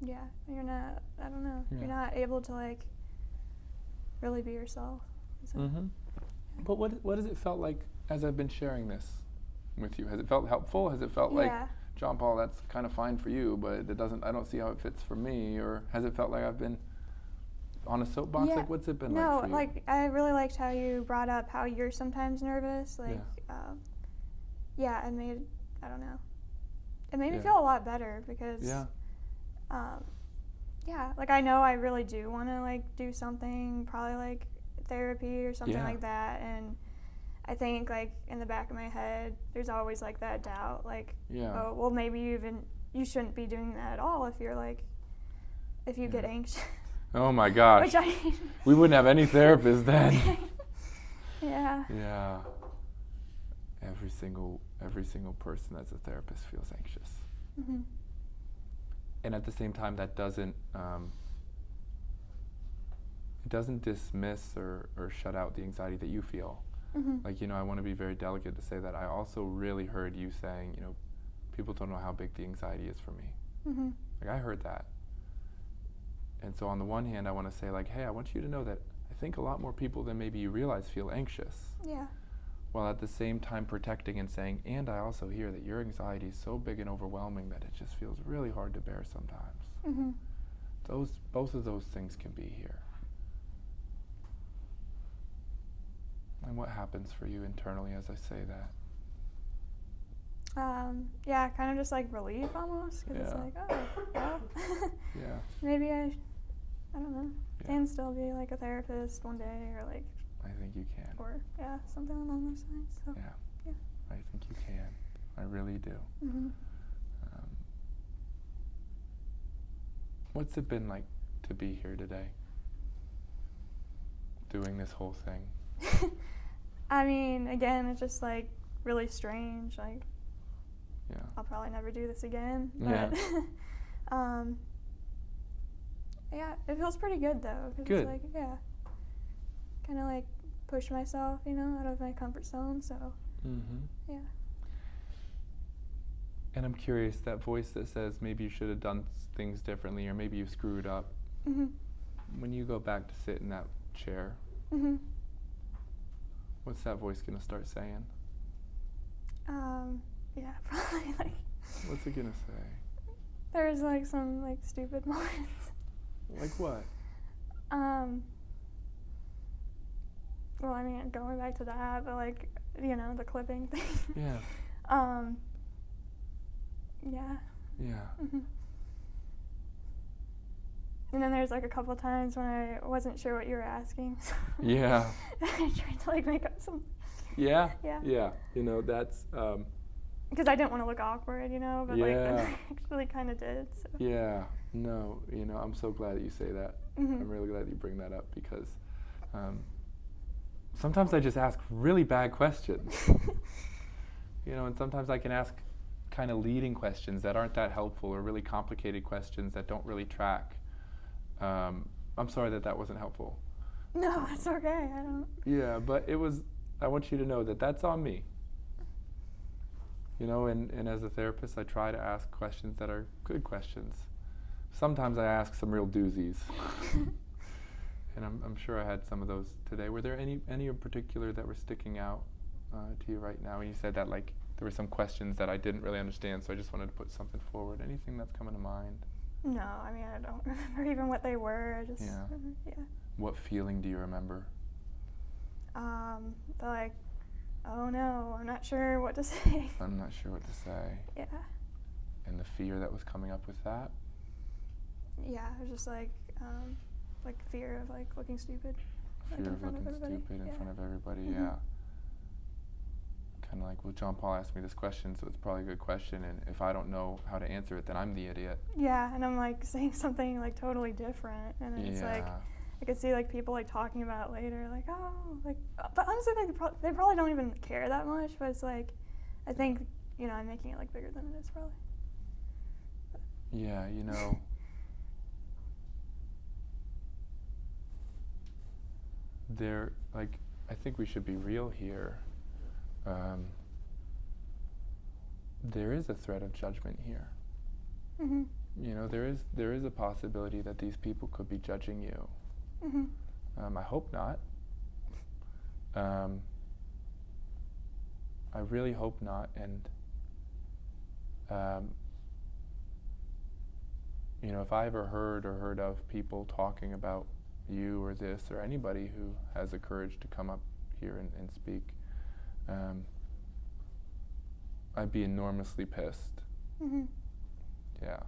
yeah, you're not, I don't know, Yeah. you're not able to like really be yourself. So, But what has it felt like as I've been sharing this with you? Has it felt helpful? Has it felt like, yeah. John Paul, that's kind of fine for you, but I don't see how it fits for me? Or has it felt like I've been on a soapbox? Yeah. Like, what's it been No, like for you? like I really liked how you brought up how you're sometimes nervous. Like, yeah, it made, I don't know, it made me Yeah. feel a lot better because, Yeah. yeah, like I know I really do want to like do something, probably like therapy or something Yeah. like that, and I think like in the back of my head, there's always like that doubt, like, Yeah. oh, well maybe you shouldn't be doing that at all if you're like, if you get anxious. Oh my gosh. Which I We wouldn't have any therapists then. yeah. Yeah. Every single person that's a therapist feels anxious. Mm-hmm. And at the same time, that doesn't it doesn't dismiss or shut out the anxiety that you feel. Mm-hmm. Like, you know, I want to be very delicate to say that I also really heard you saying, you know, people don't know how big the anxiety is for me. Mm-hmm. Like, I heard that. And so on the one hand, I want to say, like, hey, I want you to know that I think a lot more people than maybe you realize feel anxious. Yeah. While at the same time protecting and saying, and I also hear that your anxiety is so big and overwhelming that it just feels really hard to bear sometimes. Mm-hmm. Both of those things can be here. And what happens for you internally as I say that? Yeah, kind of just like relief almost, because it's Yeah. like, oh, well, Yeah. maybe I don't know, Yeah. can still be like a therapist one day, or like, I think you can. or yeah, something along those lines. So Yeah. yeah. I think you can. I really do. Mm-hmm. What's it been like to be here today? Doing this whole thing? I mean, again, it's just like really strange. Like, Yeah. I'll probably never do this again. Yeah. But yeah, it feels pretty good though. 'Cause Good. It's like, yeah, kind of like push myself, you know, out of my comfort zone. So Mm-hmm. yeah. And I'm curious, that voice that says maybe you should have done things differently, or maybe you screwed up, Mhm. when you go back to sit in that chair, Mhm. what's that voice gonna start saying? Yeah, probably like What's it gonna say? there's like some like stupid moments. Like what? Well, I mean, going back to that, but like, you know, the clipping thing. Yeah. Yeah. Yeah. Mhm. And then there's like a couple times when I wasn't sure what you were asking. So Yeah. I tried to like make up some. Yeah. Yeah. Yeah. You know, that's because I didn't want to look awkward, but like then Yeah. I actually kind of did. So. Yeah, no, I'm so glad that you say that. Mhm. I'm really glad you bring that up because sometimes I just ask really bad questions. And sometimes I can ask kind of leading questions that aren't that helpful or really complicated questions that don't really track. I'm sorry that wasn't helpful. No, that's okay. I don't. Yeah, but I want you to know that that's on me. And as a therapist, I try to ask questions that are good questions. Sometimes I ask some real doozies. And I'm sure I had some of those today. Were there any in particular that were sticking out to you right now? And you said that like there were some questions that I didn't really understand, so I just wanted to put something forward. Anything that's coming to mind? No, I mean I don't remember even what they were. I just yeah. What feeling do you remember? They're like, oh no, I'm not sure what to say. I'm not sure what to say. Yeah. And the fear that was coming up with that? Yeah, it was just like fear of like looking stupid. Fear in of front of looking everybody. stupid in Yeah. front of everybody, Mhm. yeah. Kind of like, well, John Paul asked me this question, so it's probably a good question, and if I don't know how to answer it, then I'm the idiot. Yeah, and I'm like saying something like totally different, and then it's like I could see like people like talking about it later, like but honestly, like they probably don't even care that much. But it's like, I think I'm making it like bigger than it is probably. Yeah, I think we should be real here. There is a threat of judgment here. Mhm. There is a possibility that these people could be judging you. Mhm. I hope not. I really hope not. And if I ever heard of people talking about you or this or anybody who has the courage to come up here and speak, I'd be enormously pissed. Mhm. Yeah.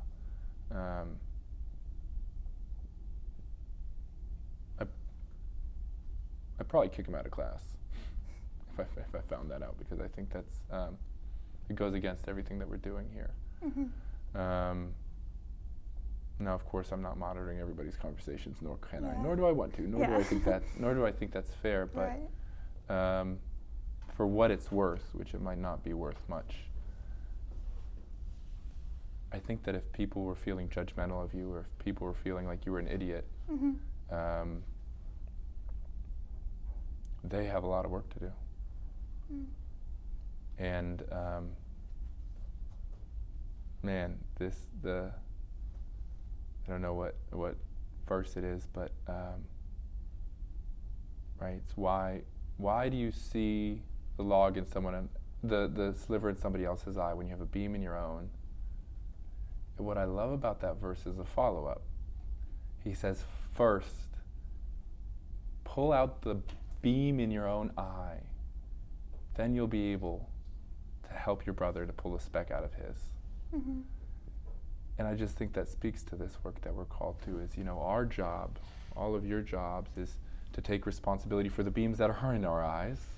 I'd probably kick him out of class if I found that out, because I think that's it goes against everything that we're doing here. Mhm. Now, of course, I'm not monitoring everybody's conversations, nor can I, Yeah. nor do I want to, nor do I think that's fair. But Right. for what it's worth, which it might not be worth much, I think that if people were feeling judgmental of you, or if people were feeling like you were an idiot, Mhm. they have a lot of work to do. Mm. And man, I don't know what verse it is, but right, it's why do you see the log in someone, the sliver in somebody else's eye when you have a beam in your own? And what I love about that verse is a follow-up. He says, first, pull out the beam in your own eye, then you'll be able to help your brother to pull a speck out of his. Mhm. And I just think that speaks to this work that we're called to, is, our job, all of your jobs, is to take responsibility for the beams that are in our eyes,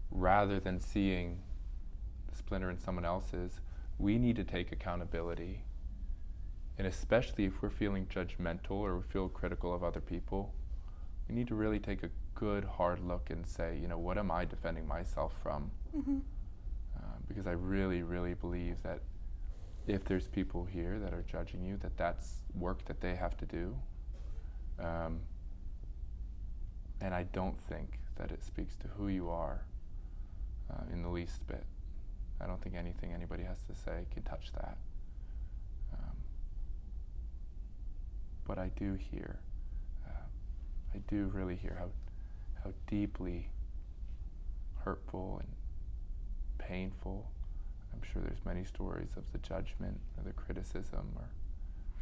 rather than seeing the splinter in someone else's. We need to take accountability. And especially if we're feeling judgmental or we feel critical of other people, we need to really take a good hard look and say, what am I defending myself from? Mhm. Because I really, really believe that if there's people here that are judging you, that's work that they have to do. And I don't think that it speaks to who you are in the least bit. I don't think anything anybody has to say can touch that. But I do hear, I do really hear how deeply hurtful and painful. I'm sure there's many stories of the judgment or the criticism, or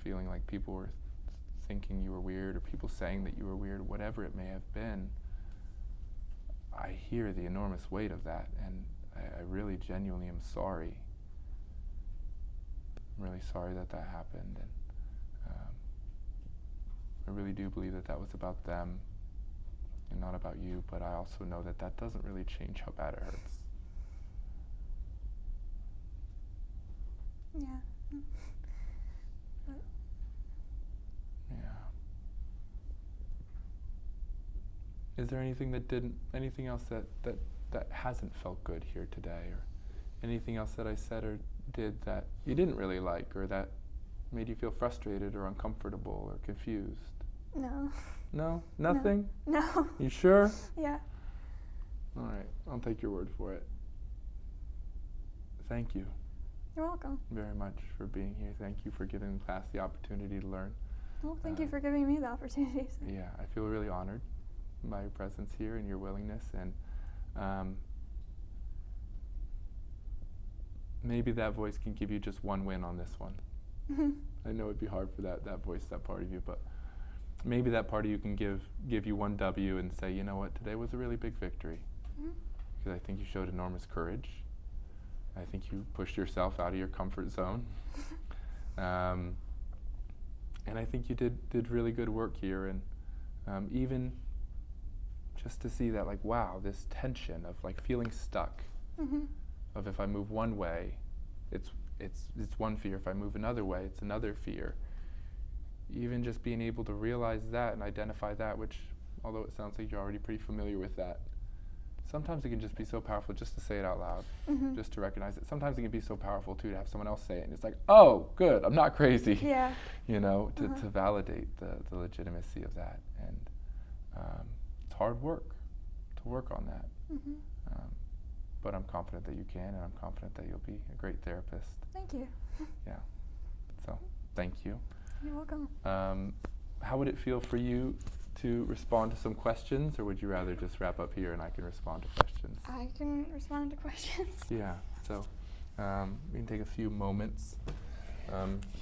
feeling like people were thinking you were weird, or people saying that you were weird, whatever it may have been. I hear the enormous weight of that, and I really genuinely am sorry. I'm really sorry that happened, and I really do believe that was about them and not about you, but I also know that doesn't really change how bad it hurts. Yeah. But Yeah. Is there anything anything else that hasn't felt good here today, or anything else that I said or did that you didn't really like, or that made you feel frustrated or uncomfortable or confused? no. No? Nothing? No. You sure? Yeah. All right, I'll take your word for it. Thank you You're welcome. very much for being here. Thank you for giving the class the opportunity to learn. Well, thank you for giving me the opportunity. So. Yeah, I feel really honored by your presence here and your willingness, and maybe that voice can give you just one win on this one. I know it'd be hard for that voice, that part of you, but maybe that part of you can give you one W and say, you know what, today was a really big victory. Because I think you showed enormous courage. I think you pushed yourself out of your comfort zone. And I think you did really good work here, and even just to see that, like, wow, this tension of like feeling stuck, of if I move one way, it's one fear. If I move another way, it's another fear. Even just being able to realize that and identify that, which, although it sounds like you're already pretty familiar with that, sometimes it can just be so powerful just to say it out loud, just to recognize it. Sometimes it can be so powerful too to have someone else say it, and it's like, oh, good, I'm not crazy. Yeah. You know, to validate the legitimacy of that. And it's hard work to work on that. But I'm confident that you can, and I'm confident that you'll be a great therapist. Thank you. Yeah. So, thank you. You're welcome. How would it feel for you to respond to some questions, or would you rather just wrap up here and I can respond to questions? I can respond to questions. Yeah. So, we can take a few moments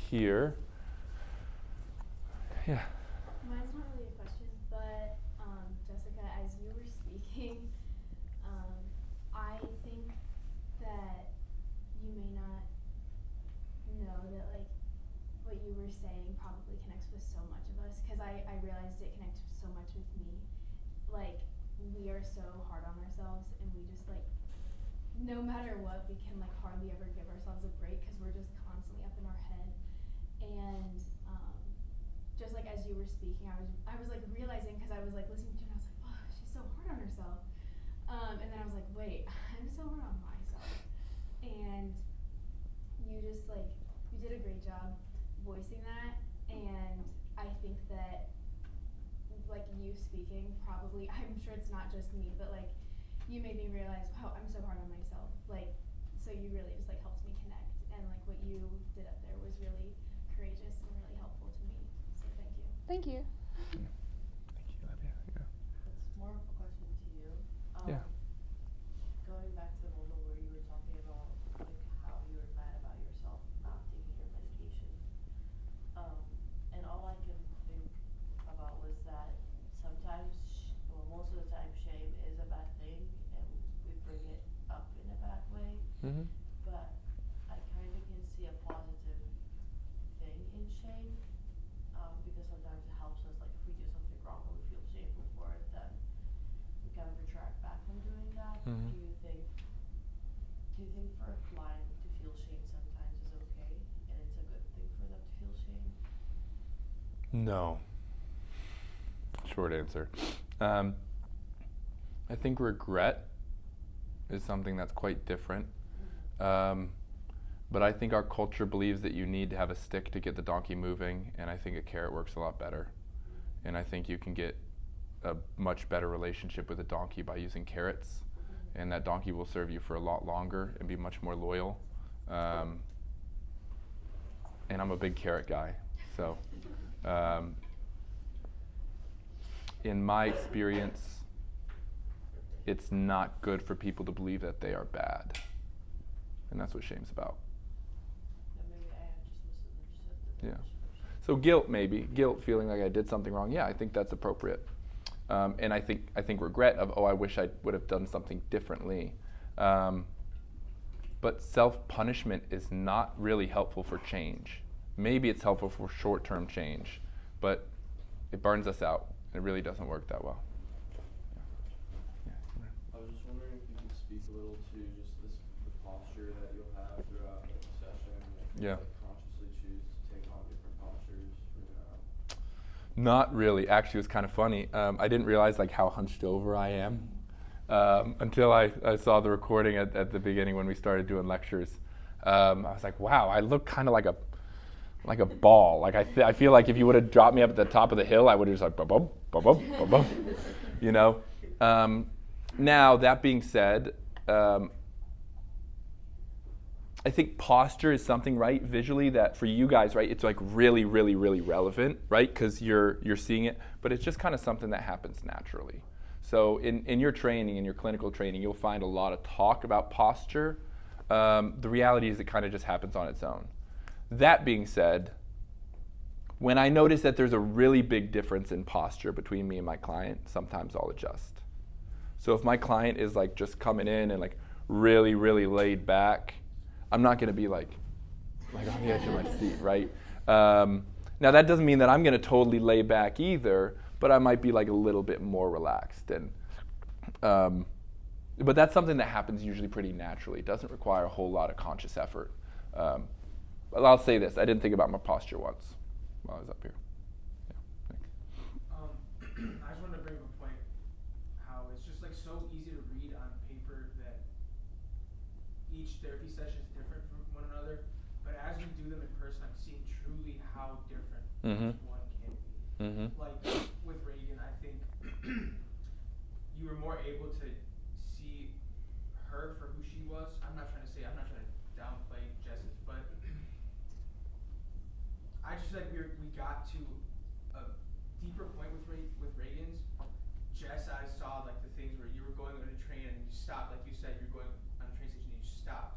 here. Yeah. Mine's not really a question, but Jessica, as you were speaking, I think that you may not know that, like, what you were saying probably connects with so much of us, because I realized it connects so much with me. Like, we are so hard on ourselves, and we just, like, no matter what, we can, like, hardly ever give ourselves a break because we're just constantly up in our head. And just like as you were speaking, I was like realizing, because I was like listening to her, and I was like, oh, she's so hard on herself. And then I was like, wait, I'm so hard on myself. And you just, like, you did a great job voicing that. And I think that, like, you speaking probably, I'm sure it's not just me, but, like, you made me realize, wow, I'm so hard on myself. Like, so you really just, like, helped me connect. And, like, what you did up there was really courageous and really helpful to me. So thank you. Thank you. Thank you, Olivia. Yeah. It's more of a question to you. Yeah. Going back to the moment where you were talking about, like, how you were mad about yourself not taking your medication. And all I can think about was that sometimes, well, most of the time, shame is a bad thing, and we bring it up in a bad way. But I kind of can see a positive thing in shame, because sometimes it helps us, like, if we do something wrong and we feel shameful for it, then we kind of retract back from doing that. Do you think for a client to feel shame sometimes is okay, and it's a good thing for them to feel shame? No. Short answer. I think regret is something that's quite different. But I think our culture believes that you need to have a stick to get the donkey moving, and I think a carrot works a lot better. And I think you can get a much better relationship with a donkey by using carrots, and that donkey will serve you for a lot longer and be much more loyal. And I'm a big carrot guy, so in my experience, it's not good for people to believe that they are bad, and that's what shame's about. Maybe I have just misunderstood the Yeah. relationship. So guilt, maybe guilt, feeling like I did something wrong. Yeah, I think that's appropriate. And I think regret of, oh, I wish I would have done something differently. But self-punishment is not really helpful for change. Maybe it's helpful for short-term change, but it burns us out. It really doesn't work that well. Yeah. I was just wondering if you could speak a little to just the posture that you'll have throughout the session, like Yeah. Like consciously choose to take on different postures for Not really. Actually, it was kind of funny. I didn't realize like how hunched over I am until I saw the recording at the beginning when we started doing lectures. I was like, wow, I look kind of like a ball. Like I feel like if you would have dropped me up at the top of the hill, I would have just like bum bum bum bum bum bum. You know. Now that being said, I think posture is something, right, visually that for you guys, right, it's like really, really, really relevant, right, because you're seeing it, but it's just kind of something that happens naturally. So in your training, in your clinical training, you'll find a lot of talk about posture. The reality is it kind of just happens on its own. That being said, when I notice that there's a really big difference in posture between me and my client, sometimes I'll adjust. So if my client is like just coming in and like really, really laid back, I'm not going to be like on the edge of my seat, right? Now that doesn't mean that I'm going to totally lay back either, but I might be like a little bit more relaxed. And but that's something that happens usually pretty naturally. It doesn't require a whole lot of conscious effort. But I'll say this: I didn't think about my posture once while I was up here. Yeah, thanks. I just wanted to bring up a point, how it's just like so easy to read on paper that each therapy session is different from one another, but as we do them in person, I'm seeing truly how different each one can be. Like with Reagan, I think you were more able to see her for who she was. I'm not trying to downplay Jess's, but I just feel like we got to a deeper point with Reagan's. Jess, I saw like the things where you were going on a train and you stopped, like you said, you're going on a train station and you stopped.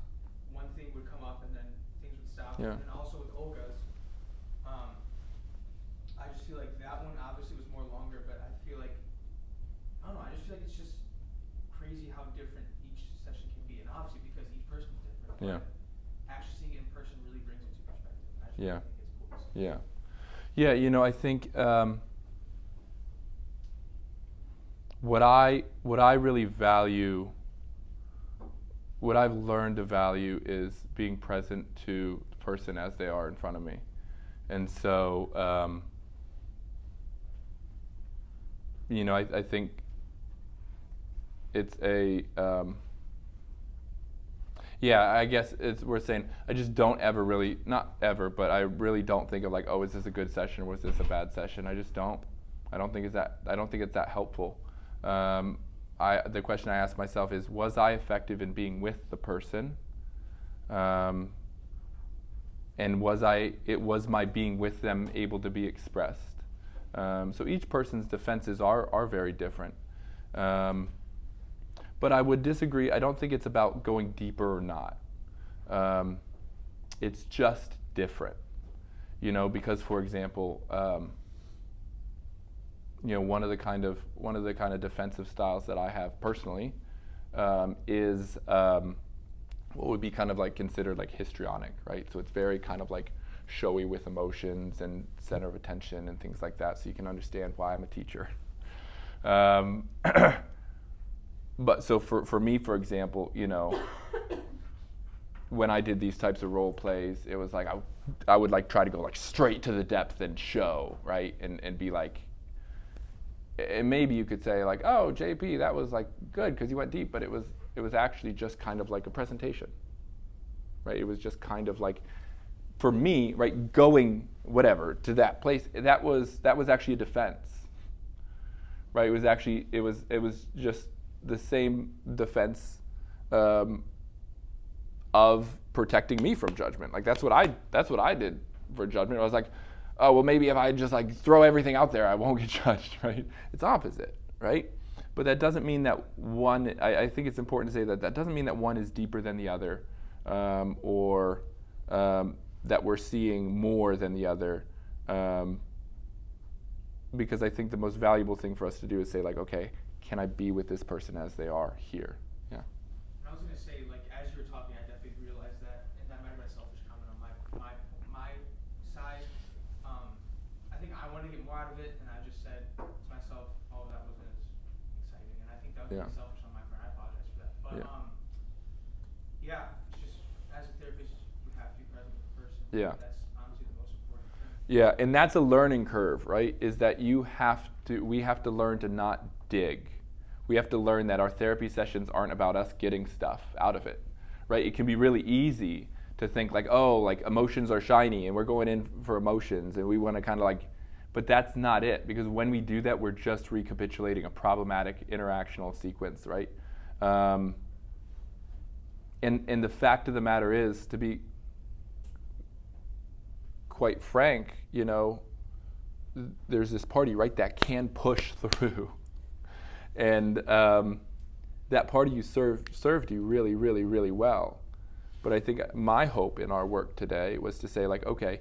One thing would come up and then things would stop. Yeah. And then also with Olga's, I just feel like that one obviously was more longer, but I feel like, I don't know, I just feel like it's just crazy how different each session can be. And obviously because each person is different. Yeah. Actually seeing it in person really brings it to perspective. And I just Yeah. think it's cool to see. Yeah. Yeah, you know, I think what I really value, what I've learned to value is being present to the person as they are in front of me. And so, you know, I think it's a, yeah, I guess it's worth saying, I just don't ever really, not ever, but I really don't think of like, oh, is this a good session or was this a bad session? I just don't. I don't think it's that helpful. The question I ask myself is, was I effective in being with the person? And was my being with them able to be expressed? So each person's defenses are very different. But I would disagree. I don't think it's about going deeper or not. It's just different, you know, because for example, you know, one of the kind of defensive styles that I have personally is what would be kind of like considered like histrionic, right? So it's very kind of like showy with emotions and center of attention and things like that, so you can understand why I'm a teacher. But so for me, for example, you know, when I did these types of role plays, it was like I would like try to go like straight to the depth and show, right? And be like, and maybe you could say like, oh, JP, that was like good because you went deep, but it was actually just kind of like a presentation, right? It was just kind of like, for me, right, going whatever to that place, that was actually a defense, right? It was just the same defense of protecting me from judgment. Like that's what I did for judgment. I was like, oh well, maybe if I just like throw everything out there, I won't get judged, right? It's opposite, right? But that doesn't mean that one. I think it's important to say that doesn't mean that one is deeper than the other, or that we're seeing more than the other. Because I think the most valuable thing for us to do is say like, okay, can I be with this person as they are here? Yeah. And I was gonna say, like, as you were talking, I definitely realized that, and that might have been a selfish comment on my side. I think I wanted to get more out of it, and I just said to myself, oh, that wasn't as exciting, and I think that was Yeah. really selfish on my part. I apologize for that. But Yeah. yeah, it's just as a therapist, you have to be present with the person, Yeah. That's honestly the most important thing. Yeah, and that's a learning curve, right? Is that we have to learn to not dig. We have to learn that our therapy sessions aren't about us getting stuff out of it, right? It can be really easy to think like, oh, like emotions are shiny and we're going in for emotions and we want to kind of like, but that's not it, because when we do that, we're just recapitulating a problematic interactional sequence, right? And the fact of the matter is, to be quite frank, you know, there's this party, right, that can push through. And that party you served you really, really, really well. But I think my hope in our work today was to say, like, okay,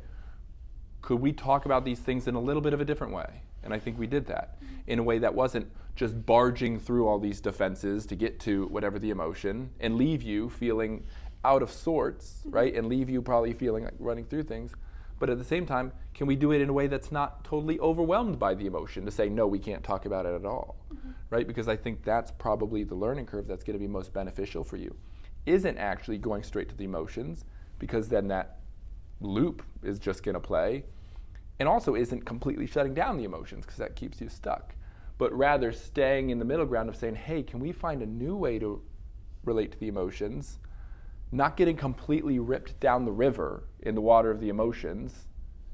could we talk about these things in a little bit of a different way? And I think we did that in a way that wasn't just barging through all these defenses to get to whatever the emotion and leave you feeling out of sorts, right? And leave you probably feeling like running through things. But at the same time, can we do it in a way that's not totally overwhelmed by the emotion to say, no, we can't talk about it at all, right? Because I think that's probably the learning curve that's going to be most beneficial for you. Isn't actually going straight to the emotions, because then that loop is just going to play, and also isn't completely shutting down the emotions because that keeps you stuck, but rather staying in the middle ground of saying, hey, can we find a new way to relate to the emotions, not getting completely ripped down the river in the water of the emotions,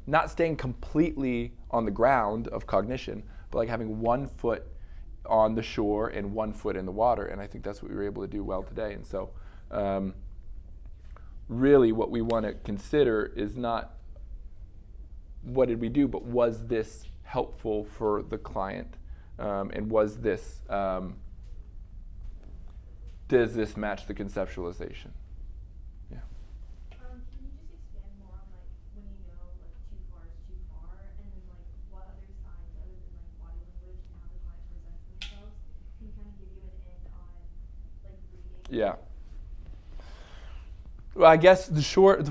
not staying completely on the ground of cognition, but like having 1 foot on the shore and 1 foot in the water. And I think that's what we were able to do well today. And so really what we want to consider is not what did we do, but was this helpful for the client? And was this, does this match the conceptualization? Yeah. Can you just expand more on like when you know like too far is too far, and then like what other signs other than like body language and how the client presents themselves can kind of give you an end on like reading? Yeah. Well, I guess the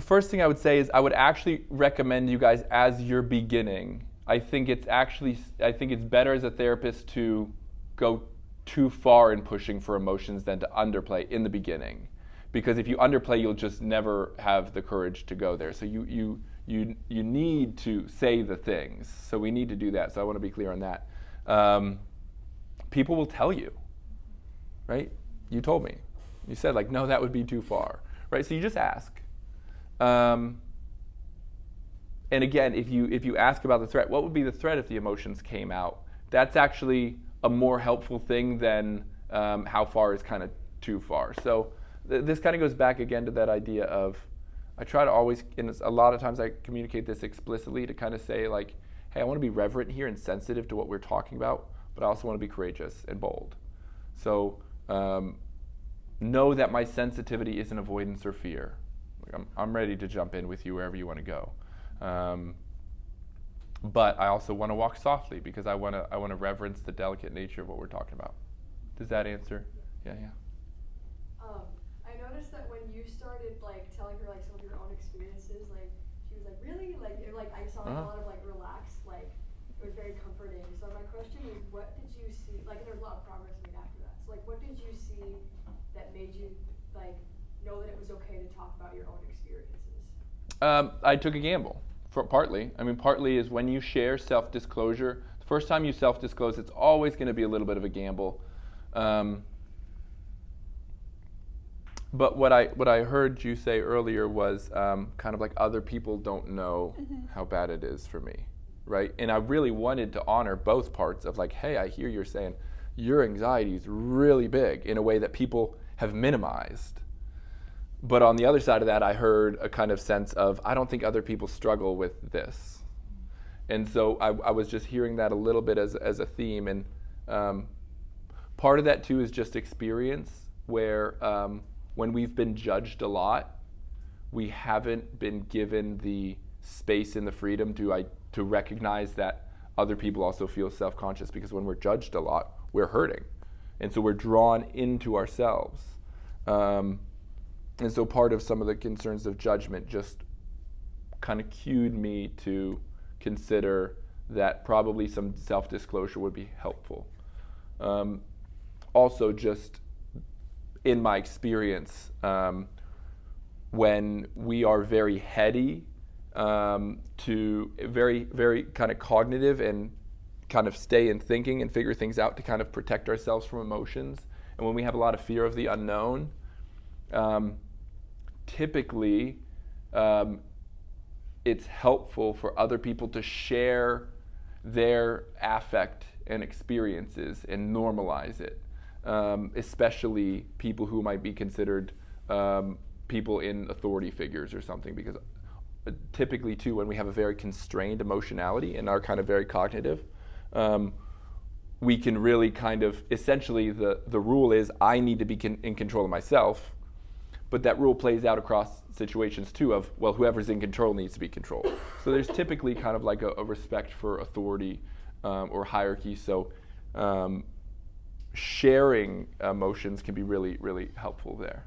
first thing I would say is I would actually recommend you guys, as you're beginning, I think it's better as a therapist to go too far in pushing for emotions than to underplay in the beginning. Because if you underplay, you'll just never have the courage to go there. So you need to say the things. So we need to do that. So I want to be clear on that. People will tell you, right? You told me. You said like, no, that would be too far. Right, so you just ask, and again, if you ask about the threat, what would be the threat if the emotions came out? That's actually a more helpful thing than how far is kind of too far. So this kind of goes back again to that idea of, I try to always, and a lot of times I communicate this explicitly to kind of say like, hey, I want to be reverent here and sensitive to what we're talking about, but I also want to be courageous and bold. So. Know that my sensitivity isn't avoidance or fear. I'm ready to jump in with you wherever you want to go, but I also want to walk softly because I want to reverence the delicate nature of what we're talking about. Does that answer? Yeah. I noticed that when you started like telling her like some of your own experiences, like she was like, really, I saw like, a lot of like relaxed, like it was very comforting. So my question is, what did you see? Like, and there's a lot of progress made after that. So like, what did you see that made you like know that it was okay to talk about your own experiences? I took a gamble. Partly is when you share self-disclosure. The first time you self-disclose, it's always going to be a little bit of a gamble. But what I heard you say earlier was kind of like other people don't know how bad it is for me, right? And I really wanted to honor both parts of like, hey, I hear you're saying your anxiety is really big in a way that people have minimized. But on the other side of that, I heard a kind of sense of, I don't think other people struggle with this. And so I was just hearing that a little bit as a theme. And part of that too is just experience where when we've been judged a lot, we haven't been given the space and the freedom to recognize that other people also feel self-conscious, because when we're judged a lot, we're hurting. And so we're drawn into ourselves. And so part of some of the concerns of judgment just kind of cued me to consider that probably some self-disclosure would be helpful. Also, just in my experience, when we are very heady, to very, very kind of cognitive and kind of stay in thinking and figure things out to kind of protect ourselves from emotions. And when we have a lot of fear of the unknown, typically it's helpful for other people to share their affect and experiences and normalize it, especially people who might be considered people in authority figures or something, because typically too, when we have a very constrained emotionality and are kind of very cognitive, we can really kind of, essentially the rule is I need to be in control of myself, but that rule plays out across situations too of, well, whoever's in control needs to be controlled. So there's typically kind of like a respect for authority or hierarchy. So sharing emotions can be really, really helpful there.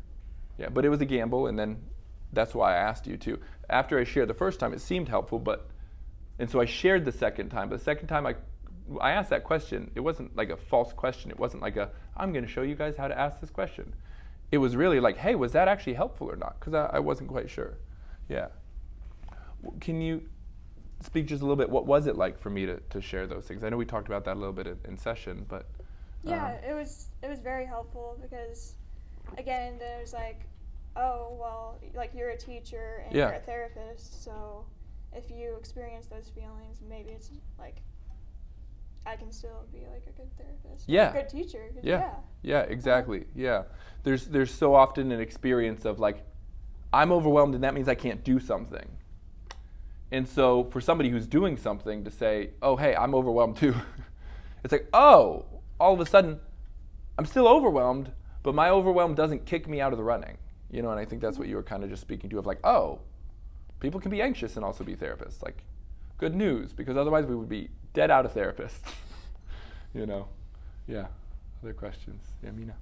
Yeah, but it was a gamble, and then that's why I asked you too. After I shared the first time, it seemed helpful, and so I shared the second time. But the second time I asked that question, it wasn't like a false question. It wasn't like I'm going to show you guys how to ask this question. It was really like, hey, was that actually helpful or not? Because I wasn't quite sure. Yeah. Can you speak just a little bit? What was it like for me to share those things? I know we talked about that a little bit in session, but. Yeah, it was very helpful because, again, there's like, oh, well, like you're a teacher and you're a therapist, so if you experience those feelings, maybe it's like I can still be like a good therapist, a good teacher. Yeah, exactly. Yeah, there's so often an experience of like, I'm overwhelmed and that means I can't do something. And so for somebody who's doing something to say, oh, hey, I'm overwhelmed too, it's like, oh, all of a sudden I'm still overwhelmed, but my overwhelm doesn't kick me out of the running. You know, and I think that's what you were kind of just speaking to of like, oh, people can be anxious and also be therapists. Like, good news, because otherwise we would be dead out of therapists. You know, yeah. Other questions? Yeah, Mina.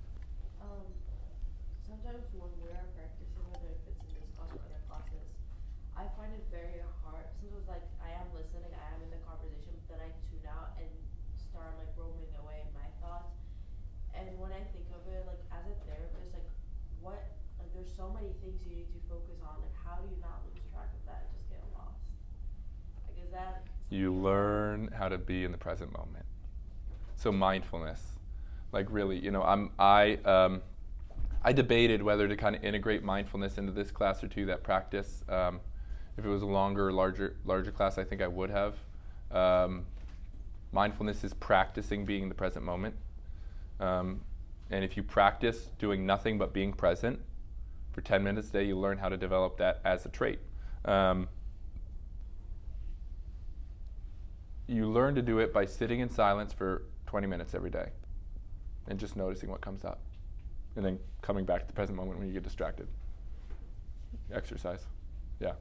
Sometimes when we are practicing, whether if it's in this class or other classes, I find it very hard. Sometimes like I am listening, I am in the conversation, but then I tune out and start like roaming away in my thoughts. And when I think of it, like as a therapist, like what, like there's so many things you need to focus on. Like how do you not lose track of that and just get lost? Like is that? You learn how to be in the present moment. So mindfulness, like really, you know, I debated whether to kind of integrate mindfulness into this class or two, that practice. If it was a longer, larger class, I think I would have. Mindfulness is practicing being in the present moment. And if you practice doing nothing but being present for 10 minutes a day, you learn how to develop that as a trait. You learn to do it by sitting in silence for 20 minutes every day and just noticing what comes up. And then coming back to the present moment when you get distracted. Exercise. Yeah.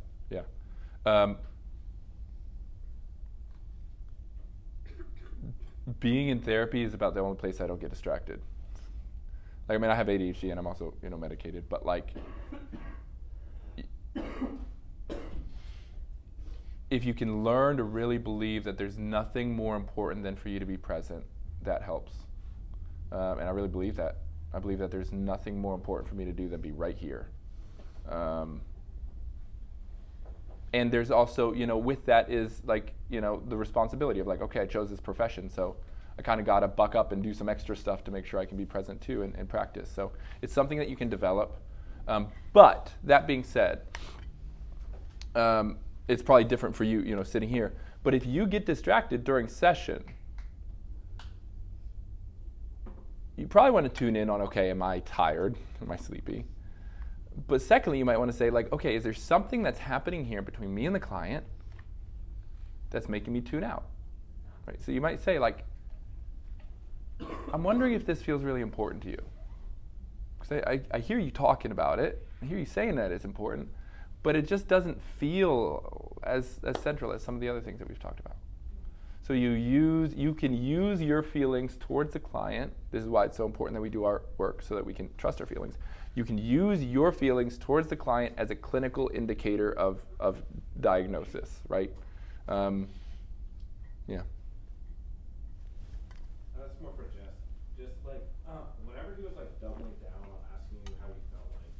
Being in therapy is about the only place I don't get distracted. Like, I mean, I have ADHD and I'm also, you know, medicated, but like, if you can learn to really believe that there's nothing more important than for you to be present, that helps. And I really believe that. I believe that there's nothing more important for me to do than be right here. And there's also, you know, with that is like, you know, the responsibility of like, okay, I chose this profession, so I kind of got to buck up and do some extra stuff to make sure I can be present too and practice. So it's something that you can develop. But that being said, it's probably different for you, you know, sitting here. But if you get distracted during session, you probably want to tune in on, okay, am I tired? Am I sleepy? But secondly, you might want to say like, okay, is there something that's happening here between me and the client that's making me tune out? Right? So you might say like, I'm wondering if this feels really important to you. Because I hear you talking about it. I hear you saying that it's important, but it just doesn't feel as central as some of the other things that we've talked about. So you can use your feelings towards the client. This is why it's so important that we do our work so that we can trust our feelings. You can use your feelings towards the client as a clinical indicator of diagnosis, right? Yeah. That's more for Jess. Just like, whenever he was like doubling down on asking you how you felt like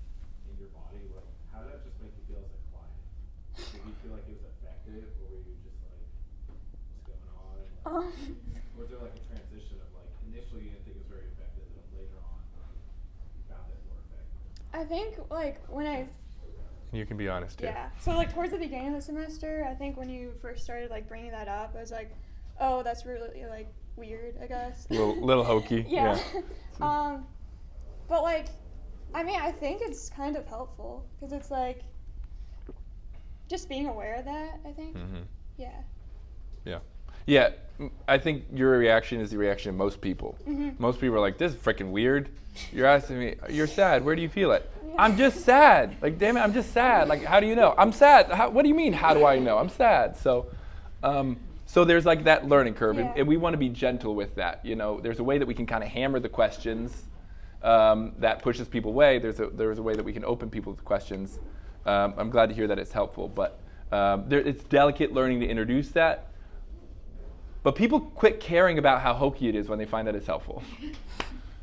in your body, like how did that just make you feel as a client? Did you feel like it was I think like when I You can be honest here. yeah. So like towards the beginning of the semester, I think when you first started like bringing that up, I was like, oh, that's really like weird, I guess. Little hokey. yeah. But like, I mean, I think it's kind of helpful because it's like just being aware of that. I think. Mm-hmm. Yeah. Yeah. Yeah. I think your reaction is the reaction of most people. Mm-hmm. Most people are like, this is freaking weird. You're asking me, you're sad. Where do you feel it? Yeah. I'm just sad. Like, damn it, I'm just sad. Like, how do you know? I'm sad. What do you mean, how do I know? I'm sad. So, so there's like that learning curve, Yeah. and we want to be gentle with that. You know, there's a way that we can kind of hammer the questions that pushes people away. There's a way that we can open people to questions. I'm glad to hear that it's helpful, but it's delicate learning to introduce that. But people quit caring about how hokey it is when they find that it's helpful.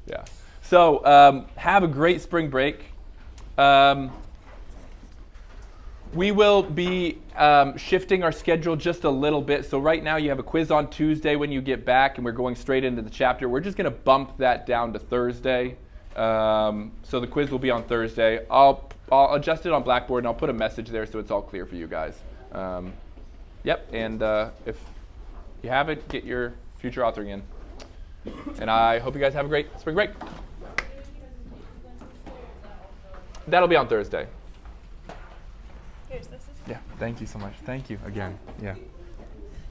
Yeah. So have a great spring break. We will be shifting our schedule just a little bit. So right now you have a quiz on Tuesday when you get back, and we're going straight into the chapter. We're just going to bump that down to Thursday. So the quiz will be on Thursday. I'll adjust it on Blackboard, and I'll put a message there so it's all clear for you guys. Yep, and if you haven't, get your future authoring in. And I hope you guys have a great spring break. That'll be on Thursday. Here's this. Yeah, thank you so much. Thank you again. Yeah.